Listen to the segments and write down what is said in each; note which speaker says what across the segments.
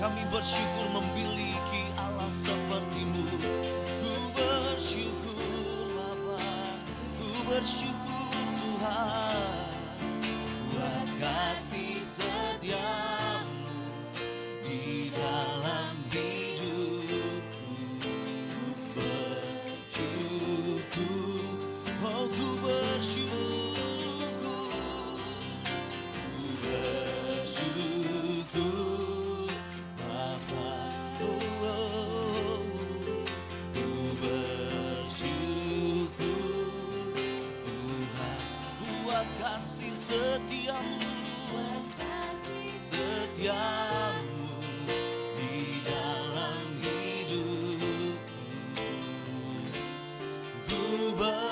Speaker 1: Kami bersyukur memiliki Allah seperti-Mu. Ku bersyukur Bapa, ku bersyukur Tuhan, buat kasih setia-Mu di dalam hidupku. Ku bersyukur, oh ku bersyukur, ku bersyukur Bapa, oh, ku bersyukur Tuhan, buat kasih setia-Mu, setiamu di dalam hidupku. Ku bersyukur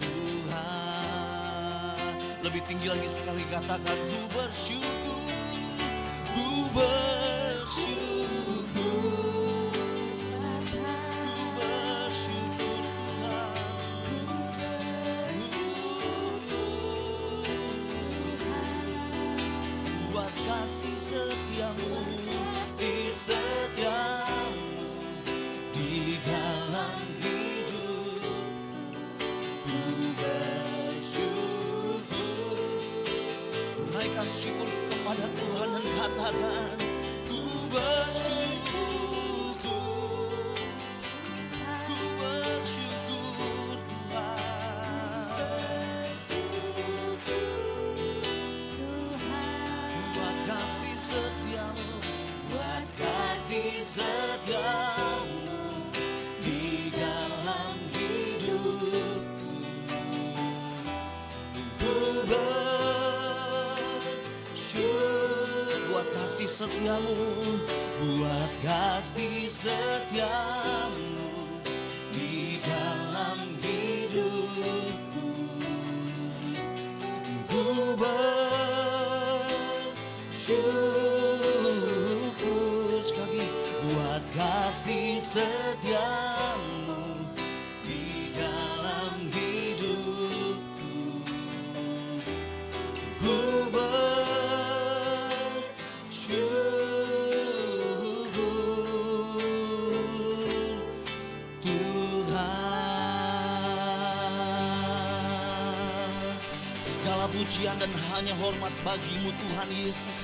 Speaker 1: Tuhan. Lebih tinggi lagi sekali katakan ku bersyukur, ku bersyukur, ku bersyukur Tuhan, buat kasih setiamu, kasih setiamu di dalam hidupku. Ku bersyukur, naikkan syukur kepada Tuhan dan katakan ku bersyukur, ku bersyukur Tuhan, buat kasih setiamu, buat kasih setiamu di dalam hidupku. Ku bersyukur buat kasih setiamu, buat kasih setiamu di dalam hidupku. Ku bersyukur sekali buat kasih setiamu di dalam hidupku. Ku bersyukur Tuhan. Segala pujian dan hanya hormat bagi-Mu Tuhan Yesus.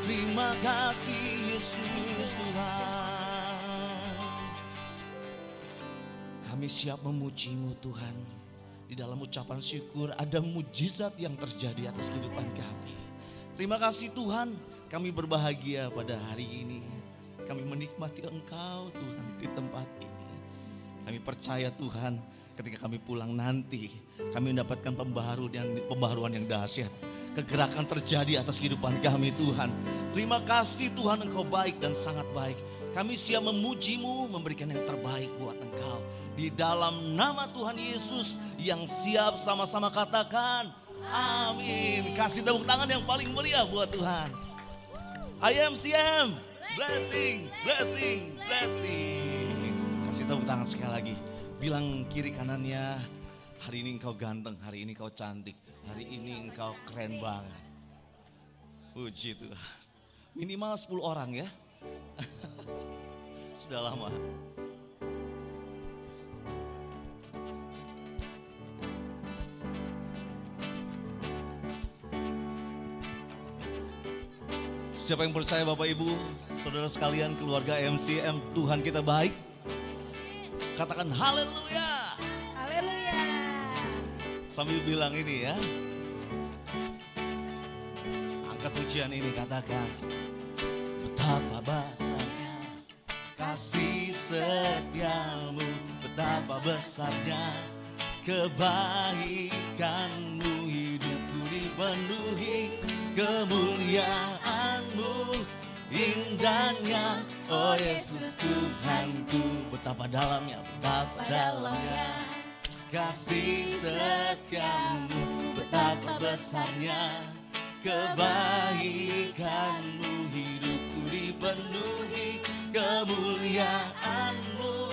Speaker 1: Terima kasih Yesus Tuhan. Kami siap memuji-Mu Tuhan. Di dalam ucapan syukur ada mujizat yang terjadi atas kehidupan kami. Terima kasih Tuhan, kami berbahagia pada hari ini. Kami menikmati Engkau Tuhan di tempat ini. Kami percaya Tuhan, ketika kami pulang nanti, kami mendapatkan pembaharuan yang dahsyat. Kegerakan terjadi atas kehidupan kami Tuhan. Terima kasih Tuhan, Engkau baik dan sangat baik. Kami siap memuji-Mu, memberikan yang terbaik buat Engkau. Di dalam nama Tuhan Yesus yang siap sama-sama katakan amin. Kasih tepuk tangan yang paling meriah buat Tuhan. IMCM, blessing, blessing, blessing. Kasih tepuk tangan sekali lagi. Bilang kiri kanannya, hari ini engkau ganteng, hari ini engkau cantik, hari ini engkau keren banget. Puji Tuhan. Minimal 10 orang ya. Sudah lama. Siapa yang percaya Bapak Ibu, saudara sekalian, keluarga MCM, Tuhan kita baik? Katakan haleluya.
Speaker 2: Haleluya.
Speaker 1: Sambil bilang ini ya. Angkat pujian ini, katakan betapa besarnya kasih setiamu, betapa besarnya kebaikanmu, hidupku dipenuhi kemuliaan-Mu, indahnya oh Yesus Tuhanku. Betapa dalamnya kasih setiamu, betapa besarnya kebaikan-Mu, hidupku dipenuhi kemuliaan-Mu,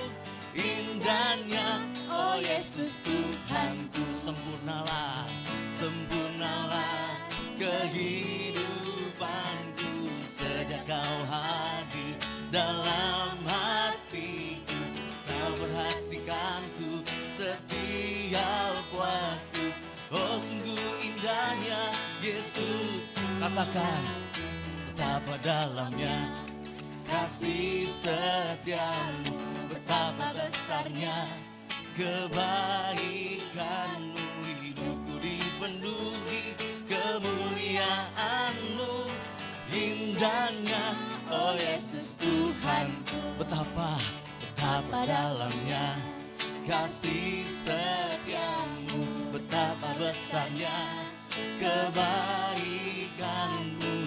Speaker 1: indahnya oh Yesus Tuhanku. Sempurnalah Katakan, betapa dalamnya kasih setiamu, betapa besarnya kebaikanmu. Hidupku dipenuhi kemuliaanmu, indahnya oh Yesus Tuhanku. Betapa dalamnya kasih setiamu, betapa besarnya kebaikanmu.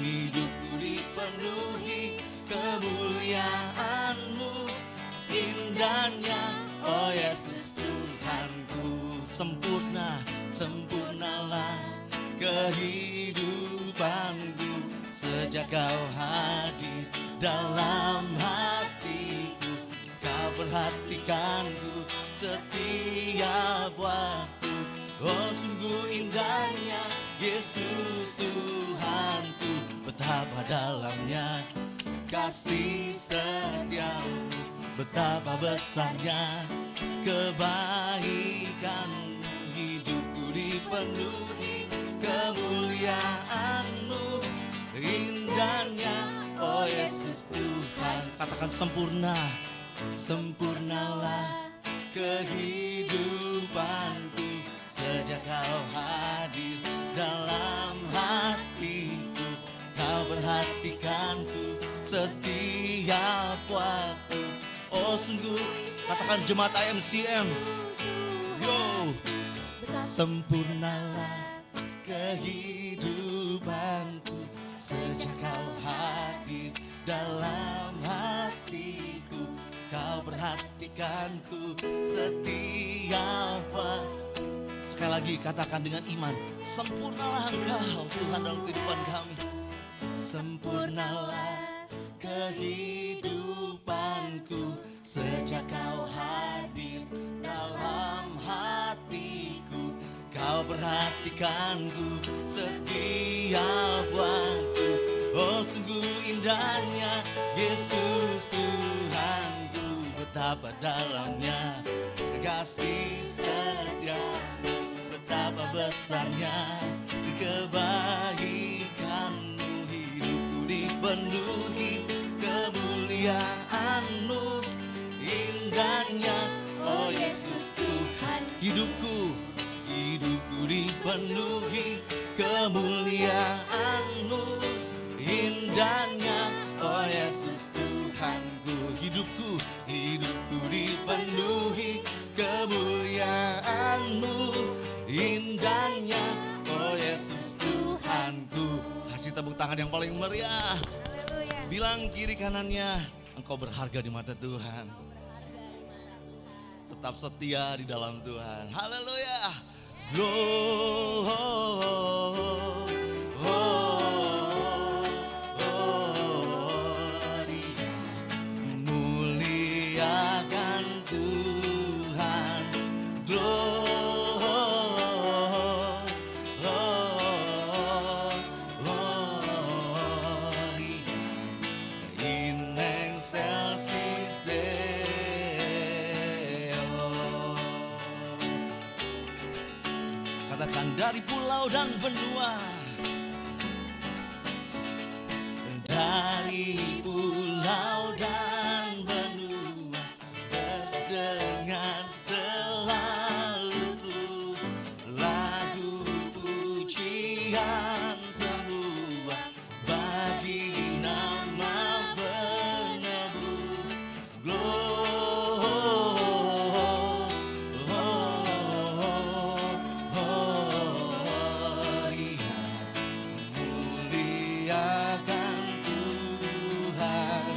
Speaker 1: Hidupku dipenuhi kemuliaanmu, indahnya oh Yesus Tuhanku. Sempurnalah kehidupanku sejak kau hadir dalam hatiku. Kau perhatikanku setiap waktu. Oh sungguh indahnya Yesus Tuhanku, betapa dalamnya kasih setiamu, betapa besarnya kebaikanmu. Hidupku dipenuhi kemuliaanmu, indahnya oh Yesus Tuhan. Katakan sempurnalah kehidupanku sejak kau hadir dalam hatiku. Kau perhatikanku setiap waktu. Oh sungguh, katakan jemaat IMCM, yo, sempurnalah kehidupanku sejak kau hadir dalam hatiku. Kau perhatikanku setiap waktu. Sekali lagi katakan dengan iman, sempurnalah Engkau Tuhan dalam kehidupan kami. Sempurnalah kehidupanku sejak kau hadir dalam hatiku. Kau perhatikanku setiap waktu. Oh sungguh indahnya Yesus Tuhanku, betapa dalamnya kasih setiamu, betapa besarnya kebaikanmu. Hidupku dipenuhi kemuliaanmu, indahnya oh Yesus Tuhan. Hidupku dipenuhi kemuliaanmu, indahnya oh Yesus Tuhanku. Hidupku dipenuhi kemuliaanmu, indahnya oh Yesus Tuhanku. Kasih tepuk tangan yang paling meriah. Bilang kiri kanannya, engkau berharga di mata Tuhan. Tetap setia di dalam Tuhan. Haleluya. Muliakan Tuhan. In excelsis Deo. Katakan dari pulau dan benua, dari pulau dan benua, terdengar selalu lagu pujian semua bagi nama penebus. Muliakan Tuhan.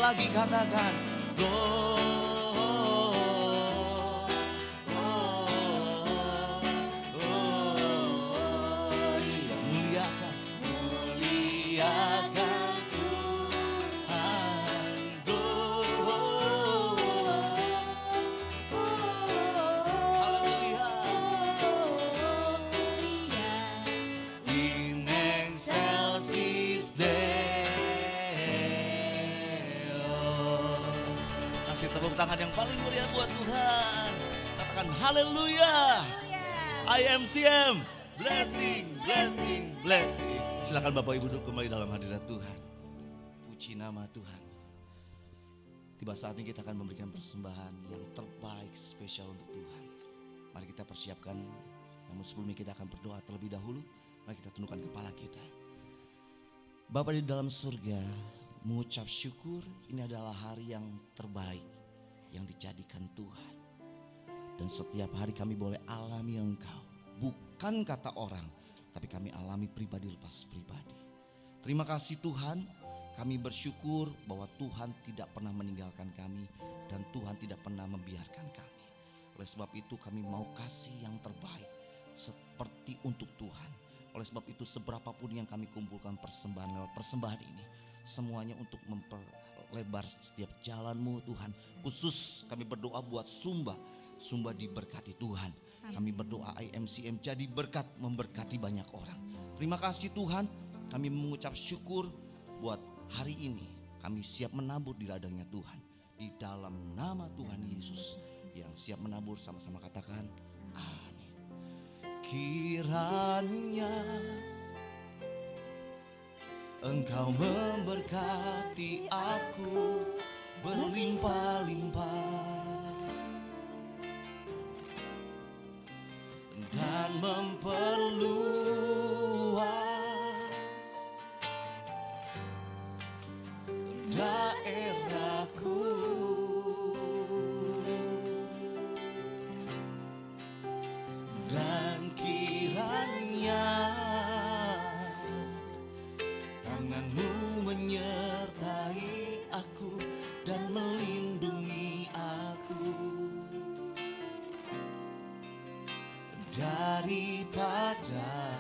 Speaker 1: lagi katakan muliakan, muliakan Tuhan. Haleluya. In excelsis Deo. Kasih tepuk tangan yang paling meriah buat Tuhan. Katakan haleluya. IMCM, blessing, blessing, blessing. Silakan Bapak Ibu duduk kembali dalam hadirat Tuhan. Puji nama Tuhan. Tiba saatnya kita akan memberikan persembahan yang terbaik spesial untuk Tuhan. Mari kita persiapkan. Namun sebelumnya kita akan berdoa terlebih dahulu. Mari kita tundukkan kepala kita. Bapa di dalam surga, mengucap syukur ini adalah hari yang terbaik yang dijadikan Tuhan. Dan setiap hari kami boleh alami Engkau. Bukan kata orang, tapi kami alami pribadi lepas pribadi. Terima kasih Tuhan, kami bersyukur bahwa Tuhan tidak pernah meninggalkan kami. Dan Tuhan tidak pernah membiarkan kami. Oleh sebab itu kami mau kasih yang terbaik seperti untuk Tuhan. Oleh sebab itu seberapapun yang kami kumpulkan persembahan lewat persembahan ini, semuanya untuk memperlebar setiap jalan-Mu Tuhan. Khusus kami berdoa buat Sumba diberkati Tuhan. Kami berdoa IMCM jadi berkat memberkati banyak orang. Terima kasih Tuhan, kami mengucap syukur buat hari ini. Kami siap menabur di ladangnya Tuhan. Di dalam nama Tuhan Yesus. Yang siap menabur sama-sama katakan amin. Kiranya Engkau memberkati aku berlimpah-limpah dan memperluas daerahku, dan kiranya tangan-Mu menyertai aku dan melindungi aku daripada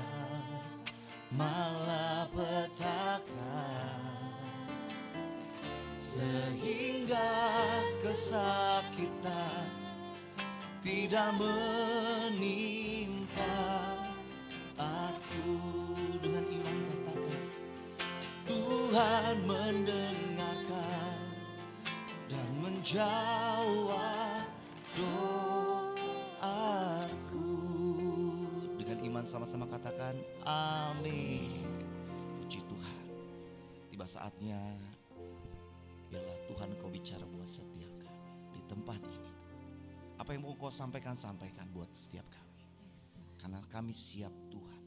Speaker 1: malapetaka, sehingga kesakitan tidak menimpa aku. Dengan iman katakan Tuhan mendengarkan dan menjawab doaku. Dengan iman sama-sama katakan amin. Puji Tuhan. Tiba saatnya biarlah Tuhan Kau bicara buat setiap kami di tempat ini. Apa yang mau Kau sampaikan buat setiap kami. Karena kami siap Tuhan.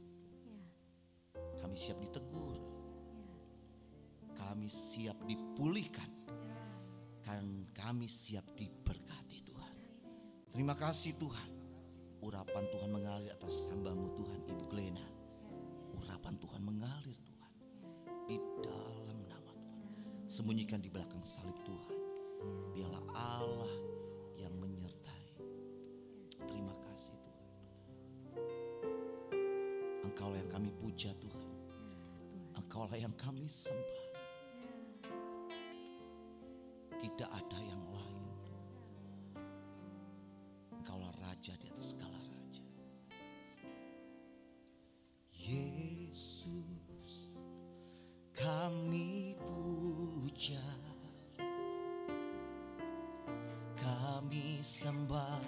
Speaker 1: Kami siap ditegur. Kami siap dipulihkan. Dan kami siap diberkati Tuhan. Terima kasih Tuhan. Urapan Tuhan mengalir atas hamba-Mu Tuhan Ibu Glena. Urapan Tuhan mengalir Tuhan. Di dalam nama Tuhan. Sembunyikan di belakang salib Tuhan. Biarlah Allah yang menyertai. Terima kasih Tuhan. Engkaulah yang kami puja Tuhan. Engkaulah yang kami sembah. Tidak ada yang lain. Engkaulah Raja di atas segala raja. Yesus, kami puja, kami sembah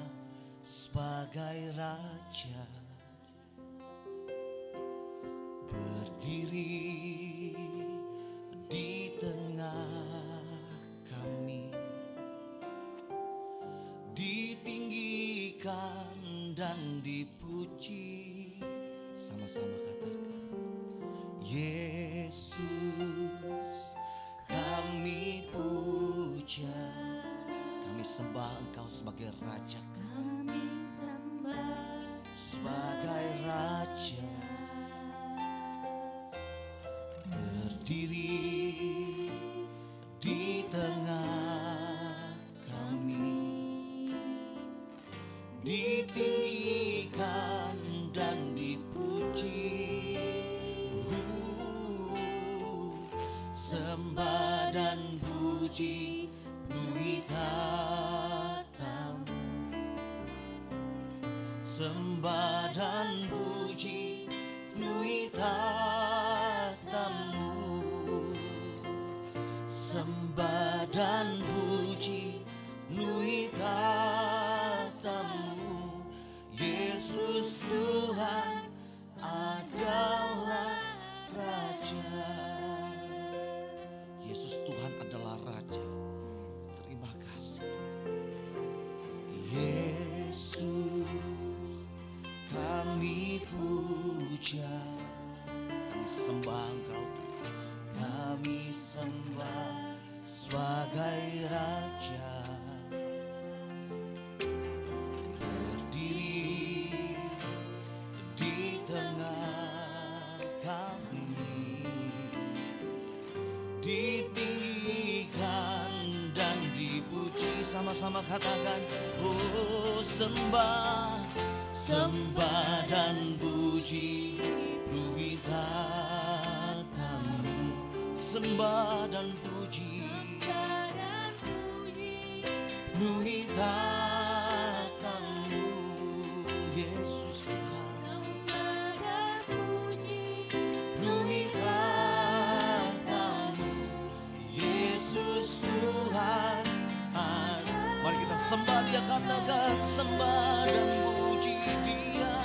Speaker 1: sebagai Raja. Berdiri di tengah kami, ditinggikan dan dipuji. Sama-sama katakan Yesus, kami puja, kami sembah Engkau sebagai Raja,
Speaker 2: Kami sembah
Speaker 1: sebagai Raja. Berdiri di tengah ditinggikan dan dipuji. Sembah dan puji penuhi katamu. Sembah dan puji penuhi katamu. Sembah dan puji penuhi katamu. Yesus Tuhan adalah Raja. Yesus Tuhan adalah Raja. Terima kasih. Yesus kami puja, kami sembah Engkau, kami sembah sebagai Raja. Berdiri di tengah kami, ditinggikan dan dipuji. Sama-sama katakan, oh sembah, sembah dan puji penuhi katamu. Sembah dan puji penuhi katamu. Yesus Tuhan penuhi katamu. Yesus Tuhan. Mari kita sembah Dia, katakan sembah dan puji Dia.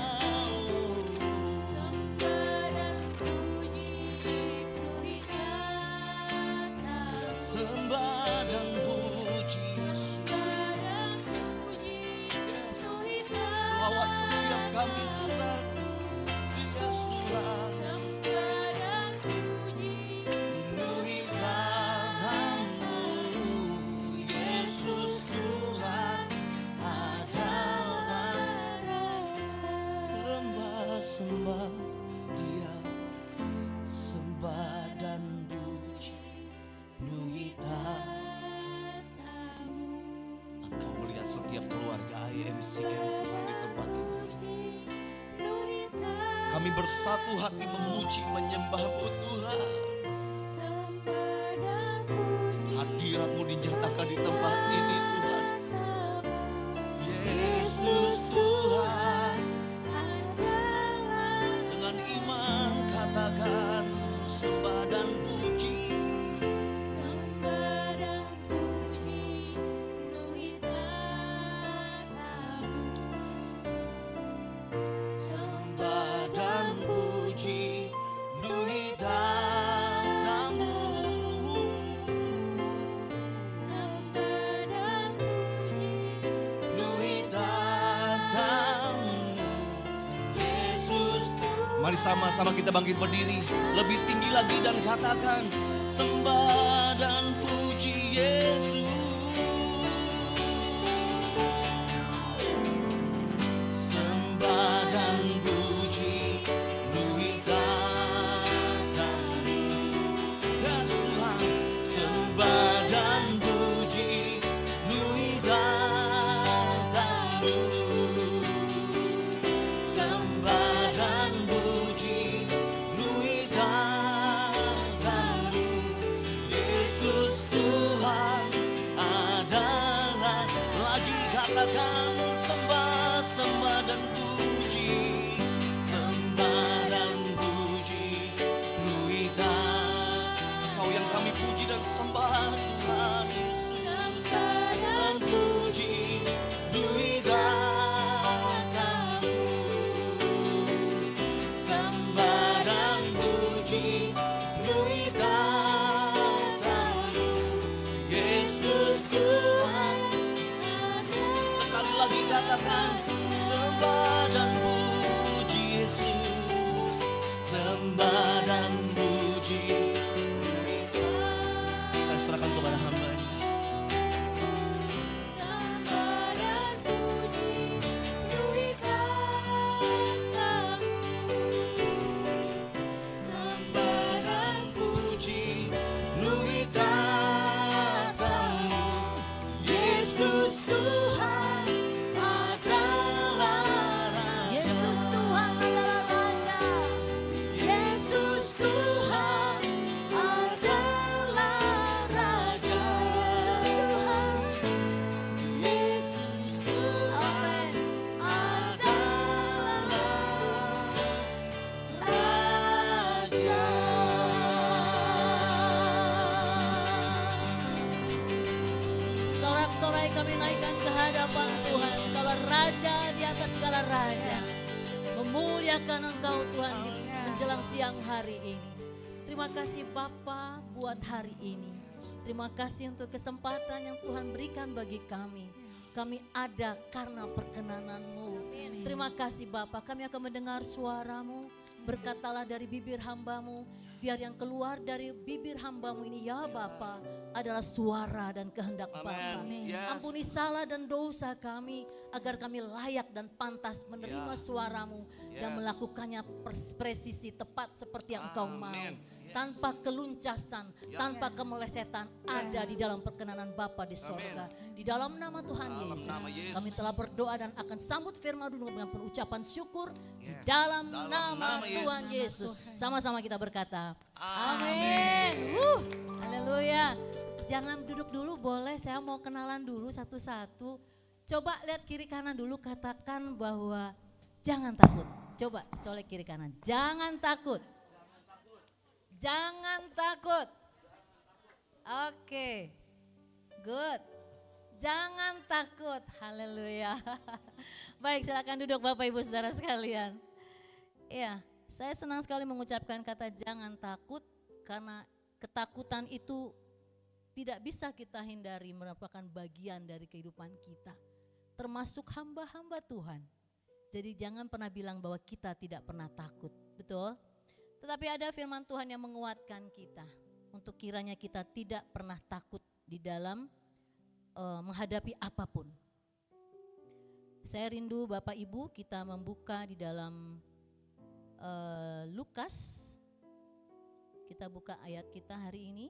Speaker 1: Sembah dan puji, bawa setiap kami Tuhan. Yesus Tuhan penuhi katamu. Yesus Tuhan adalah sembah Dia. Sembah dan puji penuhi katamu. Engkau melihat setiap keluarga IMC Tuhan di tempat ini. Kami bersatu hati memuji menyembah-Mu Tuhan. Hadirat-Mu dinyatakan di tempat ini Tuhan. Yesus Tuhan, dengan iman katakan sembah dan puji. Sembah dan puji penuhi katamu. Penuhi katamu. Yesus. Mari sama-sama kita bangkit berdiri lebih tinggi lagi dan katakan sembah dan puji Yesus. Sembah dan puji penuhi katamu. Ya Tuhan, sembah dan puji penuhi katamu. Sembah dan puji penuhi katamu.
Speaker 3: memuliakan Engkau Tuhan di menjelang siang hari ini. Terima kasih Bapa buat hari ini. Terima kasih untuk kesempatan yang Tuhan berikan bagi kami. Kami ada karena perkenanan-Mu. Terima kasih Bapa, kami akan mendengar suara-Mu. Berkatalah dari bibir hamba-Mu, biar yang keluar dari bibir hamba-Mu ini ya Bapa adalah suara dan kehendak Bapa.
Speaker 1: Yes.
Speaker 3: Ampuni salah dan dosa kami, agar kami layak dan pantas menerima suara-Mu dan melakukannya presisi tepat seperti yang Engkau mau. Tanpa keluncasan, tanpa kemelesetan, ada di dalam perkenanan Bapa di sorga. Di dalam nama Tuhan Yesus, kami telah berdoa dan akan sambut firman dulu dengan pengucapan syukur. Di dalam nama Tuhan Yesus, sama-sama kita berkata, amin. Haleluya. Jangan duduk dulu boleh, saya mau kenalan dulu satu-satu. Coba lihat kiri kanan dulu, katakan bahwa jangan takut. Coba colek kiri kanan, jangan takut. Jangan takut. Oke, good. Jangan takut, haleluya. Baik, silakan duduk Bapak Ibu Saudara sekalian. Iya, saya senang sekali mengucapkan kata jangan takut, karena ketakutan itu tidak bisa kita hindari, merupakan bagian dari kehidupan kita. Termasuk hamba-hamba Tuhan. Jadi jangan pernah bilang bahwa kita tidak pernah takut, betul? Tetapi ada firman Tuhan yang menguatkan kita untuk kiranya kita tidak pernah takut di dalam menghadapi apapun. Saya rindu Bapak Ibu kita membuka di dalam Lukas. Kita buka ayat kita hari ini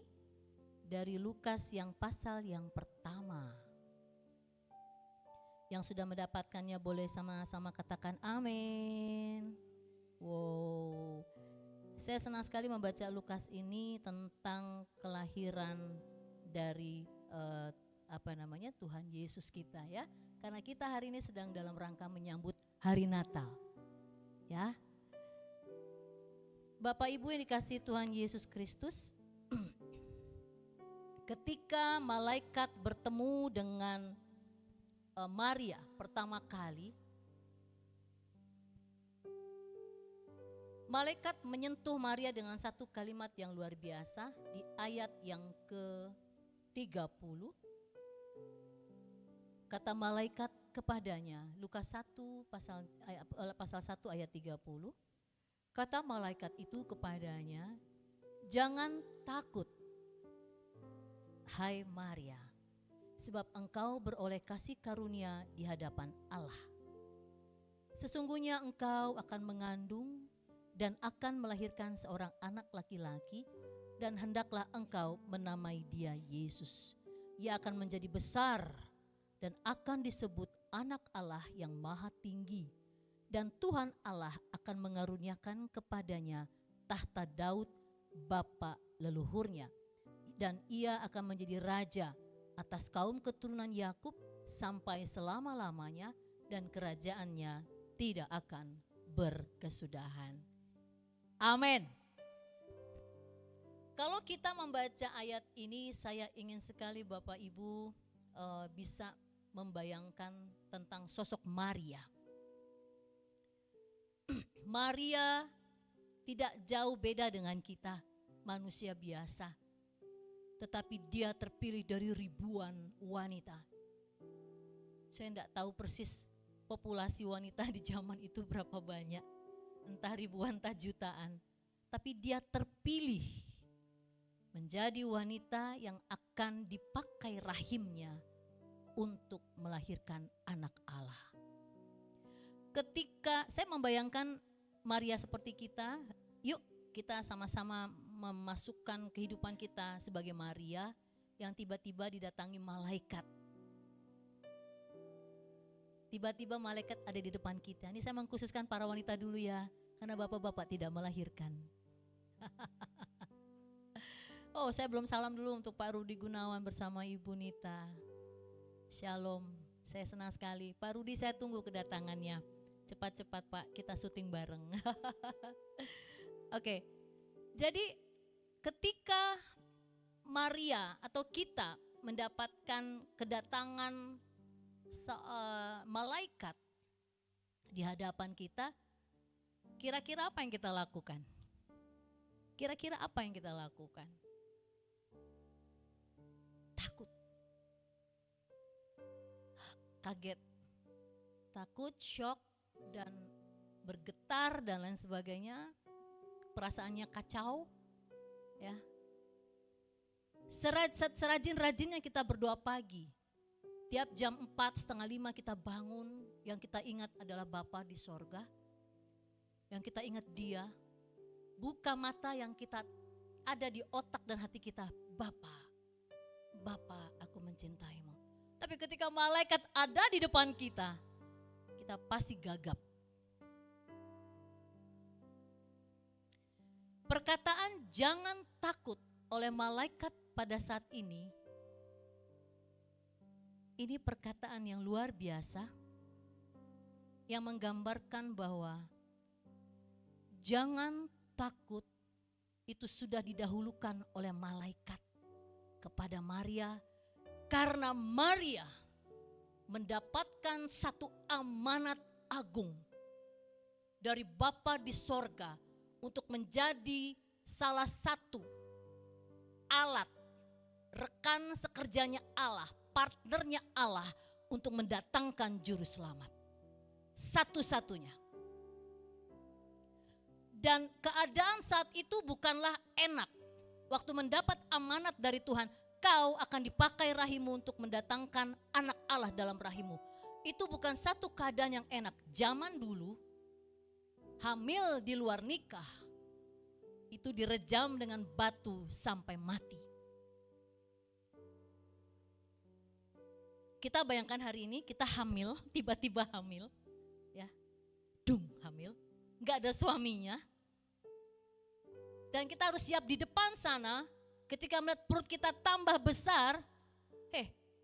Speaker 3: dari Lukas yang pasal yang pertama. Yang sudah mendapatkannya boleh sama-sama katakan amin. Wow. Saya senang sekali membaca Lukas ini tentang kelahiran dari Tuhan Yesus kita ya. Karena kita hari ini sedang dalam rangka menyambut hari Natal. Ya. Bapak Ibu yang dikasihi Tuhan Yesus Kristus, ketika malaikat bertemu dengan Maria pertama kali, malaikat menyentuh Maria dengan satu kalimat yang luar biasa di ayat yang ke-30. Kata malaikat kepadanya, Lukas 1 pasal 1 ayat 30. Kata malaikat itu kepadanya, jangan takut, hai Maria, sebab engkau beroleh kasih karunia di hadapan Allah. Sesungguhnya engkau akan mengandung dan akan melahirkan seorang anak laki-laki, dan hendaklah engkau menamai dia Yesus. Ia akan menjadi besar dan akan disebut anak Allah yang maha tinggi. Dan Tuhan Allah akan mengaruniakan kepadanya tahta Daud bapa leluhurnya. Dan ia akan menjadi raja atas kaum keturunan Yakub sampai selama-lamanya, dan kerajaannya tidak akan berkesudahan. Amin. Kalau kita membaca ayat ini, saya ingin sekali Bapak Ibu bisa membayangkan tentang sosok Maria. Maria tidak jauh beda dengan kita, manusia biasa. Tetapi dia terpilih dari ribuan wanita. Saya tidak tahu persis populasi wanita di zaman itu berapa banyak. Entah ribuan, entah jutaan. Tapi dia terpilih menjadi wanita yang akan dipakai rahimnya untuk melahirkan anak Allah. Ketika saya membayangkan Maria seperti kita, yuk kita sama-sama memasukkan kehidupan kita sebagai Maria yang tiba-tiba didatangi malaikat. Tiba-tiba malaikat ada di depan kita. Ini saya mengkhususkan para wanita dulu ya, karena bapak-bapak tidak melahirkan. Oh, saya belum salam dulu untuk Pak Rudi Gunawan bersama Ibu Nita. Shalom, saya senang sekali. Pak Rudi, saya tunggu kedatangannya. Cepat-cepat Pak, kita syuting bareng. Oke, jadi ketika Maria atau kita mendapatkan kedatangan malaikat di hadapan kita, Kira-kira apa yang kita lakukan? Kira-kira apa yang kita lakukan? Takut. Kaget. Takut, shock, dan bergetar dan lain sebagainya. Perasaannya kacau. Ya. Serajin-rajinnya kita berdoa pagi. Tiap jam 4:30 kita bangun, yang kita ingat adalah Bapa di sorga. Yang kita ingat Dia. Buka mata yang kita ada di otak dan hati kita, Bapa, Bapa, aku mencintaimu. Tapi ketika malaikat ada di depan kita pasti gagap. Perkataan jangan takut oleh malaikat pada saat ini perkataan yang luar biasa yang menggambarkan bahwa jangan takut itu sudah didahulukan oleh malaikat kepada Maria, karena Maria mendapatkan satu amanat agung dari Bapa di sorga untuk menjadi salah satu alat rekan sekerjanya Allah, partnernya Allah untuk mendatangkan juru selamat. Satu-satunya. Dan keadaan saat itu bukanlah enak. Waktu mendapat amanat dari Tuhan, kau akan dipakai rahimmu untuk mendatangkan anak Allah dalam rahimmu. Itu bukan satu keadaan yang enak. Zaman dulu, hamil di luar nikah, itu direjam dengan batu sampai mati. Kita bayangkan hari ini kita hamil, tiba-tiba hamil, ya, hamil, nggak ada suaminya, dan kita harus siap di depan sana. Ketika melihat perut kita tambah besar,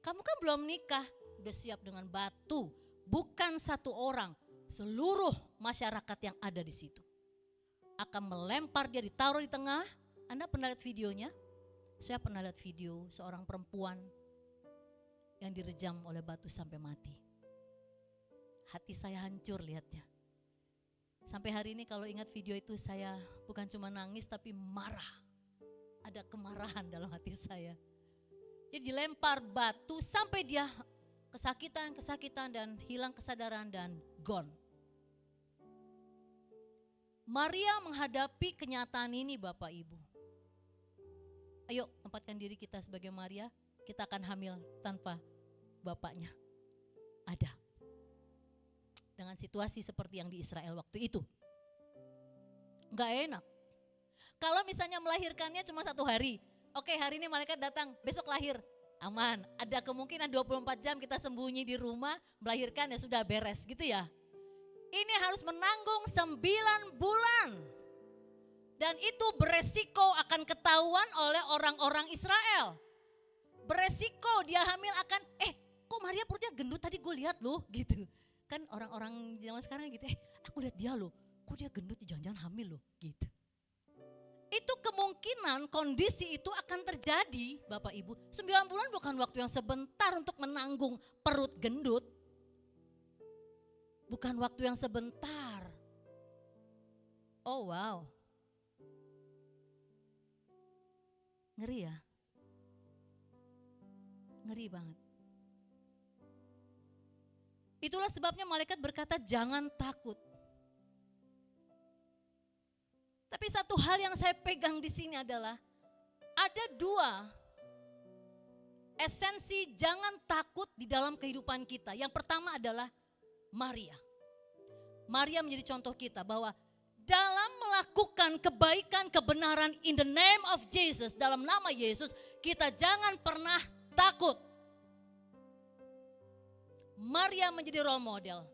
Speaker 3: kamu kan belum nikah, udah siap dengan batu, bukan satu orang, seluruh masyarakat yang ada di situ akan melempar dia, ditaruh di tengah. Anda pernah lihat videonya? Saya pernah lihat video seorang perempuan yang direjam oleh batu sampai mati. Hati saya hancur lihatnya. Sampai hari ini kalau ingat video itu saya bukan cuma nangis tapi marah. Ada kemarahan dalam hati saya. Jadi dilempar batu sampai dia kesakitan dan hilang kesadaran dan gone. Maria menghadapi kenyataan ini Bapak Ibu. Ayo tempatkan diri kita sebagai Maria, kita akan hamil tanpa bapaknya ada. Dengan situasi seperti yang di Israel waktu itu. Gak enak. Kalau misalnya melahirkannya cuma 1 hari. Oke, hari ini malaikat datang, besok lahir. Aman, ada kemungkinan 24 jam kita sembunyi di rumah, melahirkan ya sudah beres gitu ya. Ini harus menanggung 9 bulan. Dan itu beresiko akan ketahuan oleh orang-orang Israel. Beresiko dia hamil akan, kok Maria perutnya gendut tadi gue lihat loh gitu. Kan orang-orang zaman sekarang gitu, aku lihat dia loh, kok dia gendut, jangan-jangan hamil loh gitu. Itu kemungkinan kondisi itu akan terjadi Bapak Ibu. 9 bulan bukan waktu yang sebentar untuk menanggung perut gendut. Bukan waktu yang sebentar. Oh wow. Ngeri ya. Ngeri banget. Itulah sebabnya malaikat berkata jangan takut. Tapi satu hal yang saya pegang di sini adalah ada 2 esensi jangan takut di dalam kehidupan kita. Yang pertama adalah Maria. Maria menjadi contoh kita bahwa dalam melakukan kebaikan, kebenaran in the name of Jesus, dalam nama Yesus, kita jangan pernah takut. Maria menjadi role model.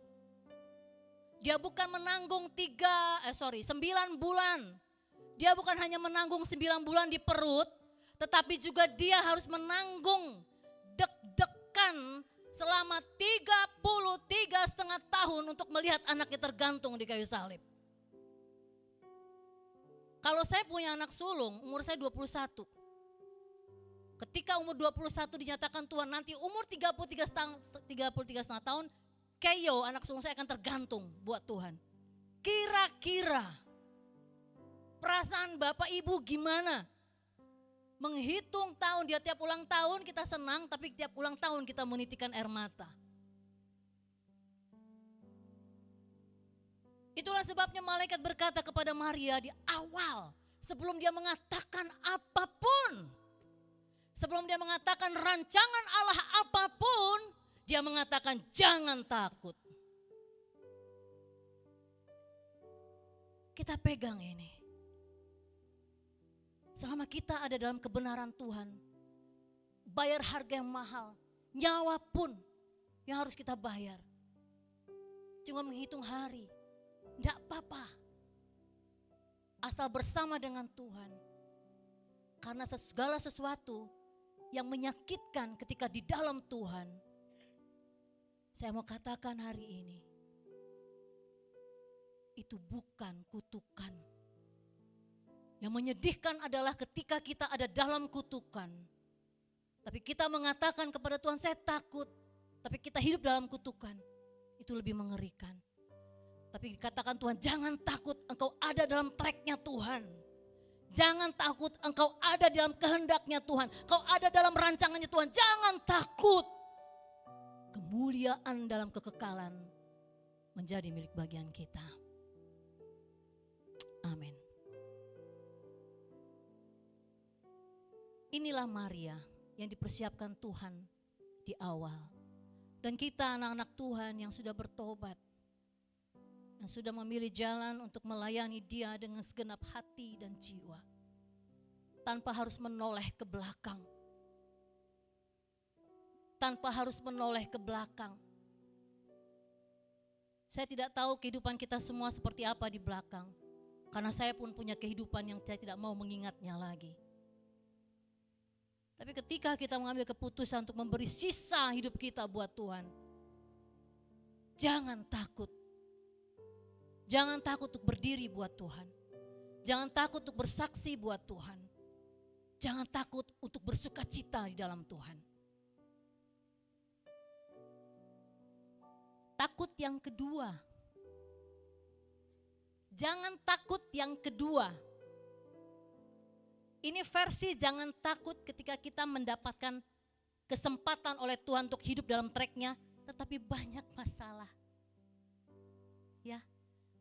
Speaker 3: Dia bukan menanggung 9 bulan. Dia bukan hanya menanggung 9 bulan di perut, tetapi juga dia harus menanggung deg-degan selama 33,5 tahun untuk melihat anaknya tergantung di kayu salib. Kalau saya punya anak sulung, umur saya 21. Ketika umur 21 dinyatakan Tuhan, nanti umur 33,5 tahun, Keyo anak sulung saya akan tergantung buat Tuhan. Kira-kira perasaan Bapak Ibu gimana? Menghitung tahun, dia tiap ulang tahun kita senang, tapi tiap ulang tahun kita menitikan air mata. Itulah sebabnya malaikat berkata kepada Maria di awal, sebelum dia mengatakan apapun, sebelum dia mengatakan rancangan Allah apapun, dia mengatakan jangan takut. Kita pegang ini. Selama kita ada dalam kebenaran Tuhan, bayar harga yang mahal, nyawa pun yang harus kita bayar. Cuma menghitung hari, tidak apa-apa. Asal bersama dengan Tuhan. Karena segala sesuatu yang menyakitkan ketika di dalam Tuhan, saya mau katakan hari ini, itu bukan kutukan. Yang menyedihkan adalah ketika kita ada dalam kutukan. Tapi kita mengatakan kepada Tuhan, saya takut. Tapi kita hidup dalam kutukan. Itu lebih mengerikan. Tapi dikatakan Tuhan, jangan takut, engkau ada dalam tracknya Tuhan. Jangan takut, engkau ada dalam kehendaknya Tuhan. Engkau ada dalam rancangannya Tuhan. Jangan takut. Kemuliaan dalam kekekalan menjadi milik bagian kita. Amin. Inilah Maria yang dipersiapkan Tuhan di awal. Dan kita anak-anak Tuhan yang sudah bertobat, yang sudah memilih jalan untuk melayani Dia dengan segenap hati dan jiwa. Tanpa harus menoleh ke belakang. Tanpa harus menoleh ke belakang. Saya tidak tahu kehidupan kita semua seperti apa di belakang. Karena saya pun punya kehidupan yang saya tidak mau mengingatnya lagi. Tapi ketika kita mengambil keputusan untuk memberi sisa hidup kita buat Tuhan, jangan takut. Jangan takut untuk berdiri buat Tuhan. Jangan takut untuk bersaksi buat Tuhan. Jangan takut untuk bersukacita di dalam Tuhan. Takut yang kedua. Jangan takut yang kedua. Ini versi jangan takut ketika kita mendapatkan kesempatan oleh Tuhan untuk hidup dalam tracknya, tetapi banyak masalah. Ya,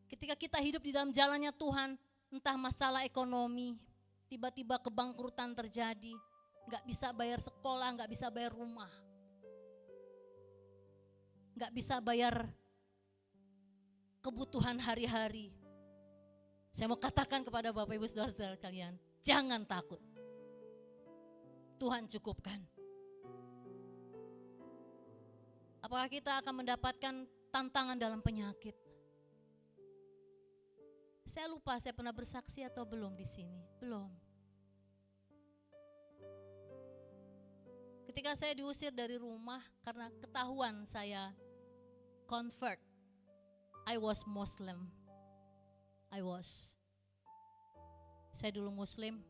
Speaker 3: ketika kita hidup di dalam jalannya Tuhan, entah masalah ekonomi, tiba-tiba kebangkrutan terjadi, nggak bisa bayar sekolah, nggak bisa bayar rumah, nggak bisa bayar kebutuhan hari-hari. Saya mau katakan kepada Bapak Ibu Saudara kalian, jangan takut. Tuhan cukupkan. Apakah kita akan mendapatkan tantangan dalam penyakit? Saya lupa saya pernah bersaksi atau belum di sini. Belum. Ketika saya diusir dari rumah karena ketahuan saya convert. I was Muslim. Saya dulu Muslim.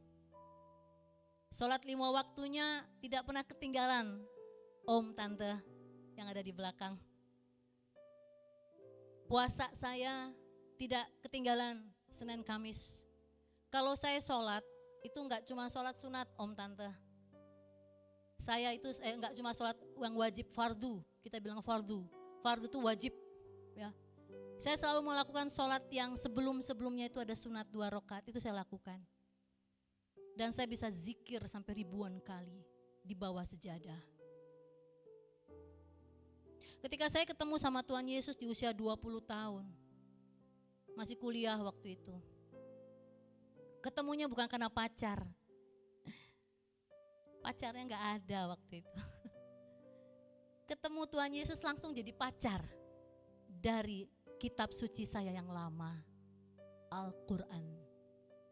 Speaker 3: Sholat 5 waktunya tidak pernah ketinggalan. Om, tante yang ada di belakang. Puasa saya tidak ketinggalan Senin Kamis. Kalau saya sholat, itu enggak cuma sholat sunat om tante. Saya itu enggak cuma sholat yang wajib fardu, kita bilang fardu. Fardu itu wajib. Ya. Saya selalu melakukan sholat yang sebelum-sebelumnya itu ada sunat 2 rakaat, itu saya lakukan. Dan saya bisa zikir sampai ribuan kali di bawah sejadah. Ketika saya ketemu sama Tuhan Yesus di usia 20 tahun, masih kuliah waktu itu. Ketemunya bukan karena pacar. Pacarnya gak ada waktu itu. Ketemu Tuhan Yesus langsung jadi pacar dari kitab suci saya yang lama, Al-Quran,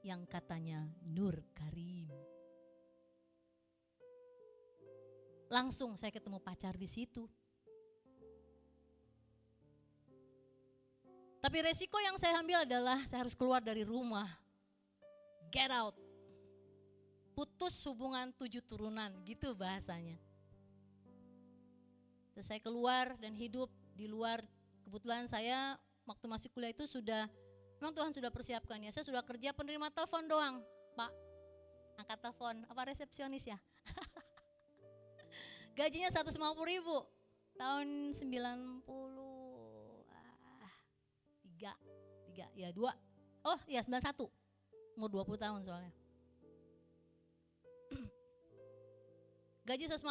Speaker 3: yang katanya Nur Karim. Langsung saya ketemu pacar di situ. Tapi resiko yang saya ambil adalah saya harus keluar dari rumah. Get out. Putus hubungan 7 turunan, gitu bahasanya. Terus saya keluar dan hidup di luar. Kebetulan saya waktu masih kuliah itu memang Tuhan sudah persiapkan ya. Saya sudah kerja penerima telepon doang, Pak. Angkat telepon, apa resepsionis ya? Gajinya 150.000 tahun 91. Umur 20 tahun soalnya. Gaji 150,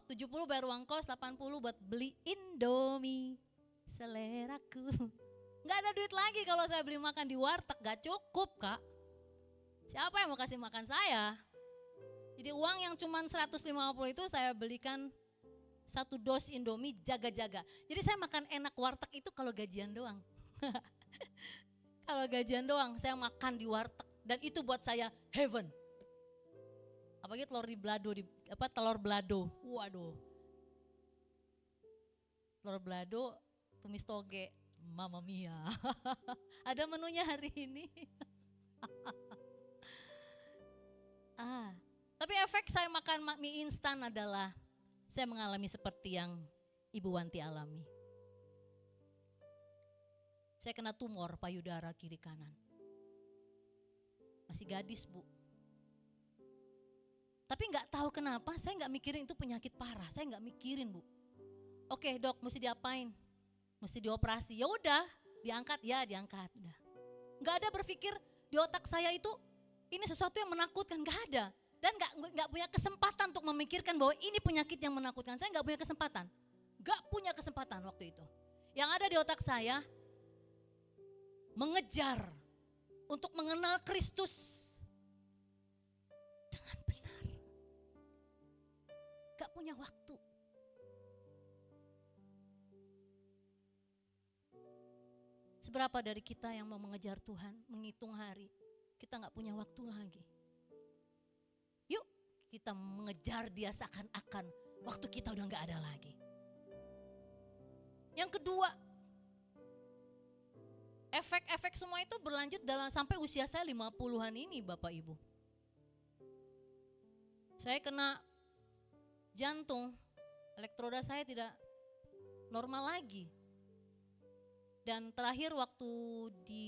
Speaker 3: 70 bayar uang kos, 80 buat beli Indomie seleraku. Gak ada duit lagi kalau saya beli makan di warteg, gak cukup Kak. Siapa yang mau kasih makan saya? Jadi uang yang cuma 150 itu saya belikan 1 dos Indomie jaga-jaga. Jadi saya makan enak warteg itu kalau gajian doang. Kalau gajian doang saya makan di warteg dan itu buat saya heaven. Apalagi telur belado. Waduh. Telur belado tumis toge. Mamma mia. Ada menunya hari ini. Tapi efek saya makan mie instan adalah saya mengalami seperti yang Ibu Wanti alami. Saya kena tumor payudara kiri kanan. Masih gadis Bu. Tapi nggak tahu kenapa saya nggak mikirin itu penyakit parah. Saya nggak mikirin Bu. Oke dok, mesti diapain? Mesti dioperasi. Ya udah, diangkat ya diangkat. Udah. Nggak ada berpikir di otak saya itu ini sesuatu yang menakutkan, nggak ada. Dan nggak punya kesempatan untuk memikirkan bahwa ini penyakit yang menakutkan. Saya nggak punya kesempatan. Nggak punya kesempatan waktu itu. Yang ada di otak saya mengejar untuk mengenal Kristus dengan benar. Gak punya waktu. Seberapa dari kita yang mau mengejar Tuhan, menghitung hari, kita gak punya waktu lagi. Yuk kita mengejar dia seakan-akan waktu kita udah gak ada lagi. Yang kedua, efek-efek semua itu berlanjut sampai usia saya 50-an ini Bapak Ibu. Saya kena jantung, elektroda saya tidak normal lagi. Dan terakhir waktu di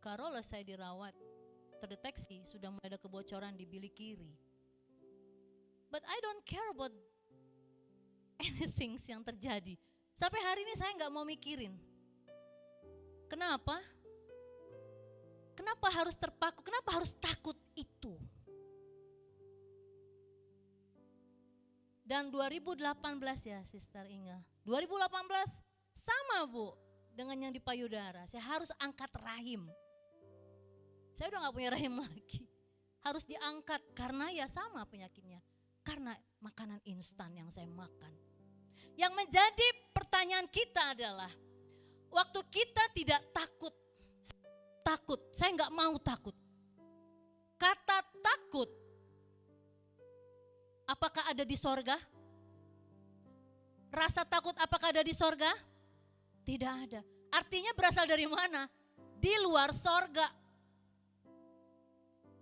Speaker 3: Karoles saya dirawat, terdeteksi sudah mulai ada kebocoran di bilik kiri. But I don't care about anything yang terjadi. Sampai hari ini saya gak mau mikirin. Kenapa? Kenapa harus terpaku? Kenapa harus takut itu? Dan 2018 ya Sister Inga. 2018 sama Bu dengan yang di payudara. Saya harus angkat rahim. Saya udah gak punya rahim lagi. Harus diangkat karena ya sama penyakitnya. Karena makanan instan yang saya makan. Yang menjadi pertanyaan kita adalah waktu kita tidak takut, saya nggak mau takut. Kata takut, apakah ada di sorga? Rasa takut apakah ada di sorga? Tidak ada. Artinya berasal dari mana? Di luar sorga.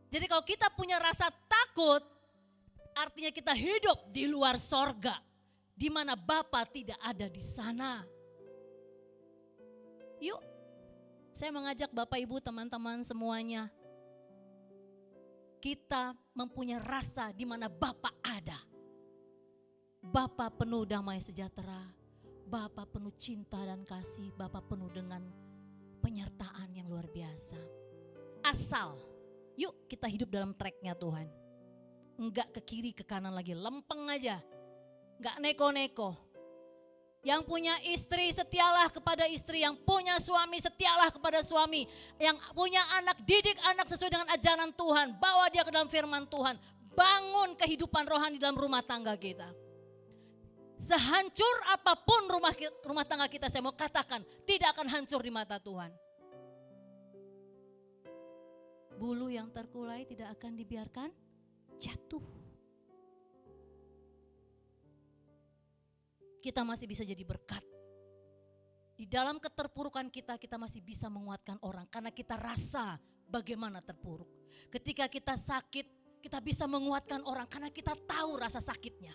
Speaker 3: Jadi kalau kita punya rasa takut, artinya kita hidup di luar sorga. Di mana Bapa tidak ada di sana. Yuk, saya mengajak Bapak Ibu teman-teman semuanya. Kita mempunyai rasa di mana Bapa ada. Bapa penuh damai sejahtera. Bapa penuh cinta dan kasih. Bapa penuh dengan penyertaan yang luar biasa. Asal, yuk kita hidup dalam tracknya Tuhan. Enggak ke kiri ke kanan lagi, lempeng aja. Enggak neko-neko. Yang punya istri setialah kepada istri, yang punya suami setialah kepada suami, yang punya anak didik anak sesuai dengan ajaran Tuhan, bawa dia ke dalam firman Tuhan, bangun kehidupan rohani dalam rumah tangga kita. Sehancur apapun rumah tangga kita, saya mau katakan tidak akan hancur di mata Tuhan. Bulu yang terkulai tidak akan dibiarkan jatuh. Kita masih bisa jadi berkat. Di dalam keterpurukan kita masih bisa menguatkan orang. Karena kita rasa bagaimana terpuruk. Ketika kita sakit, kita bisa menguatkan orang. Karena kita tahu rasa sakitnya.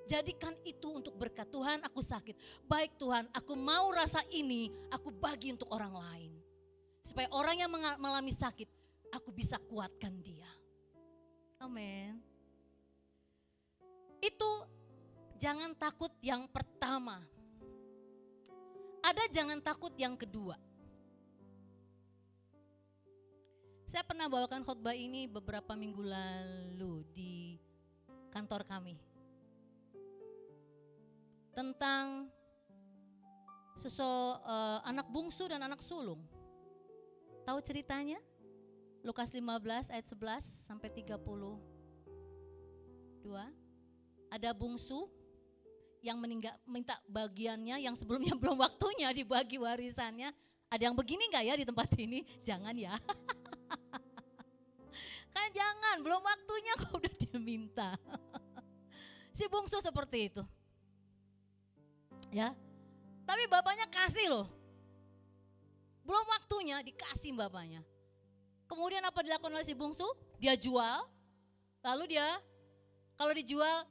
Speaker 3: Jadikan itu untuk berkat. Tuhan, aku sakit. Baik Tuhan, aku mau rasa ini, aku bagi untuk orang lain. Supaya orang yang mengalami sakit, aku bisa kuatkan dia. Amin. Itu jangan takut yang pertama. Ada jangan takut yang kedua. Saya pernah bawakan khotbah ini beberapa minggu lalu di kantor kami. Tentang anak bungsu dan anak sulung. Tahu ceritanya? Lukas 15 ayat 11 sampai 32. Ada bungsu yang minta bagiannya yang sebelumnya belum waktunya dibagi warisannya. Ada yang begini enggak ya di tempat ini? Jangan ya. Kan jangan, belum waktunya kok udah dia minta. Si bungsu seperti itu. Ya. Tapi bapaknya kasih loh. Belum waktunya dikasih bapaknya. Kemudian apa dilakukan oleh si bungsu? Dia jual. Lalu dia kalau dijual,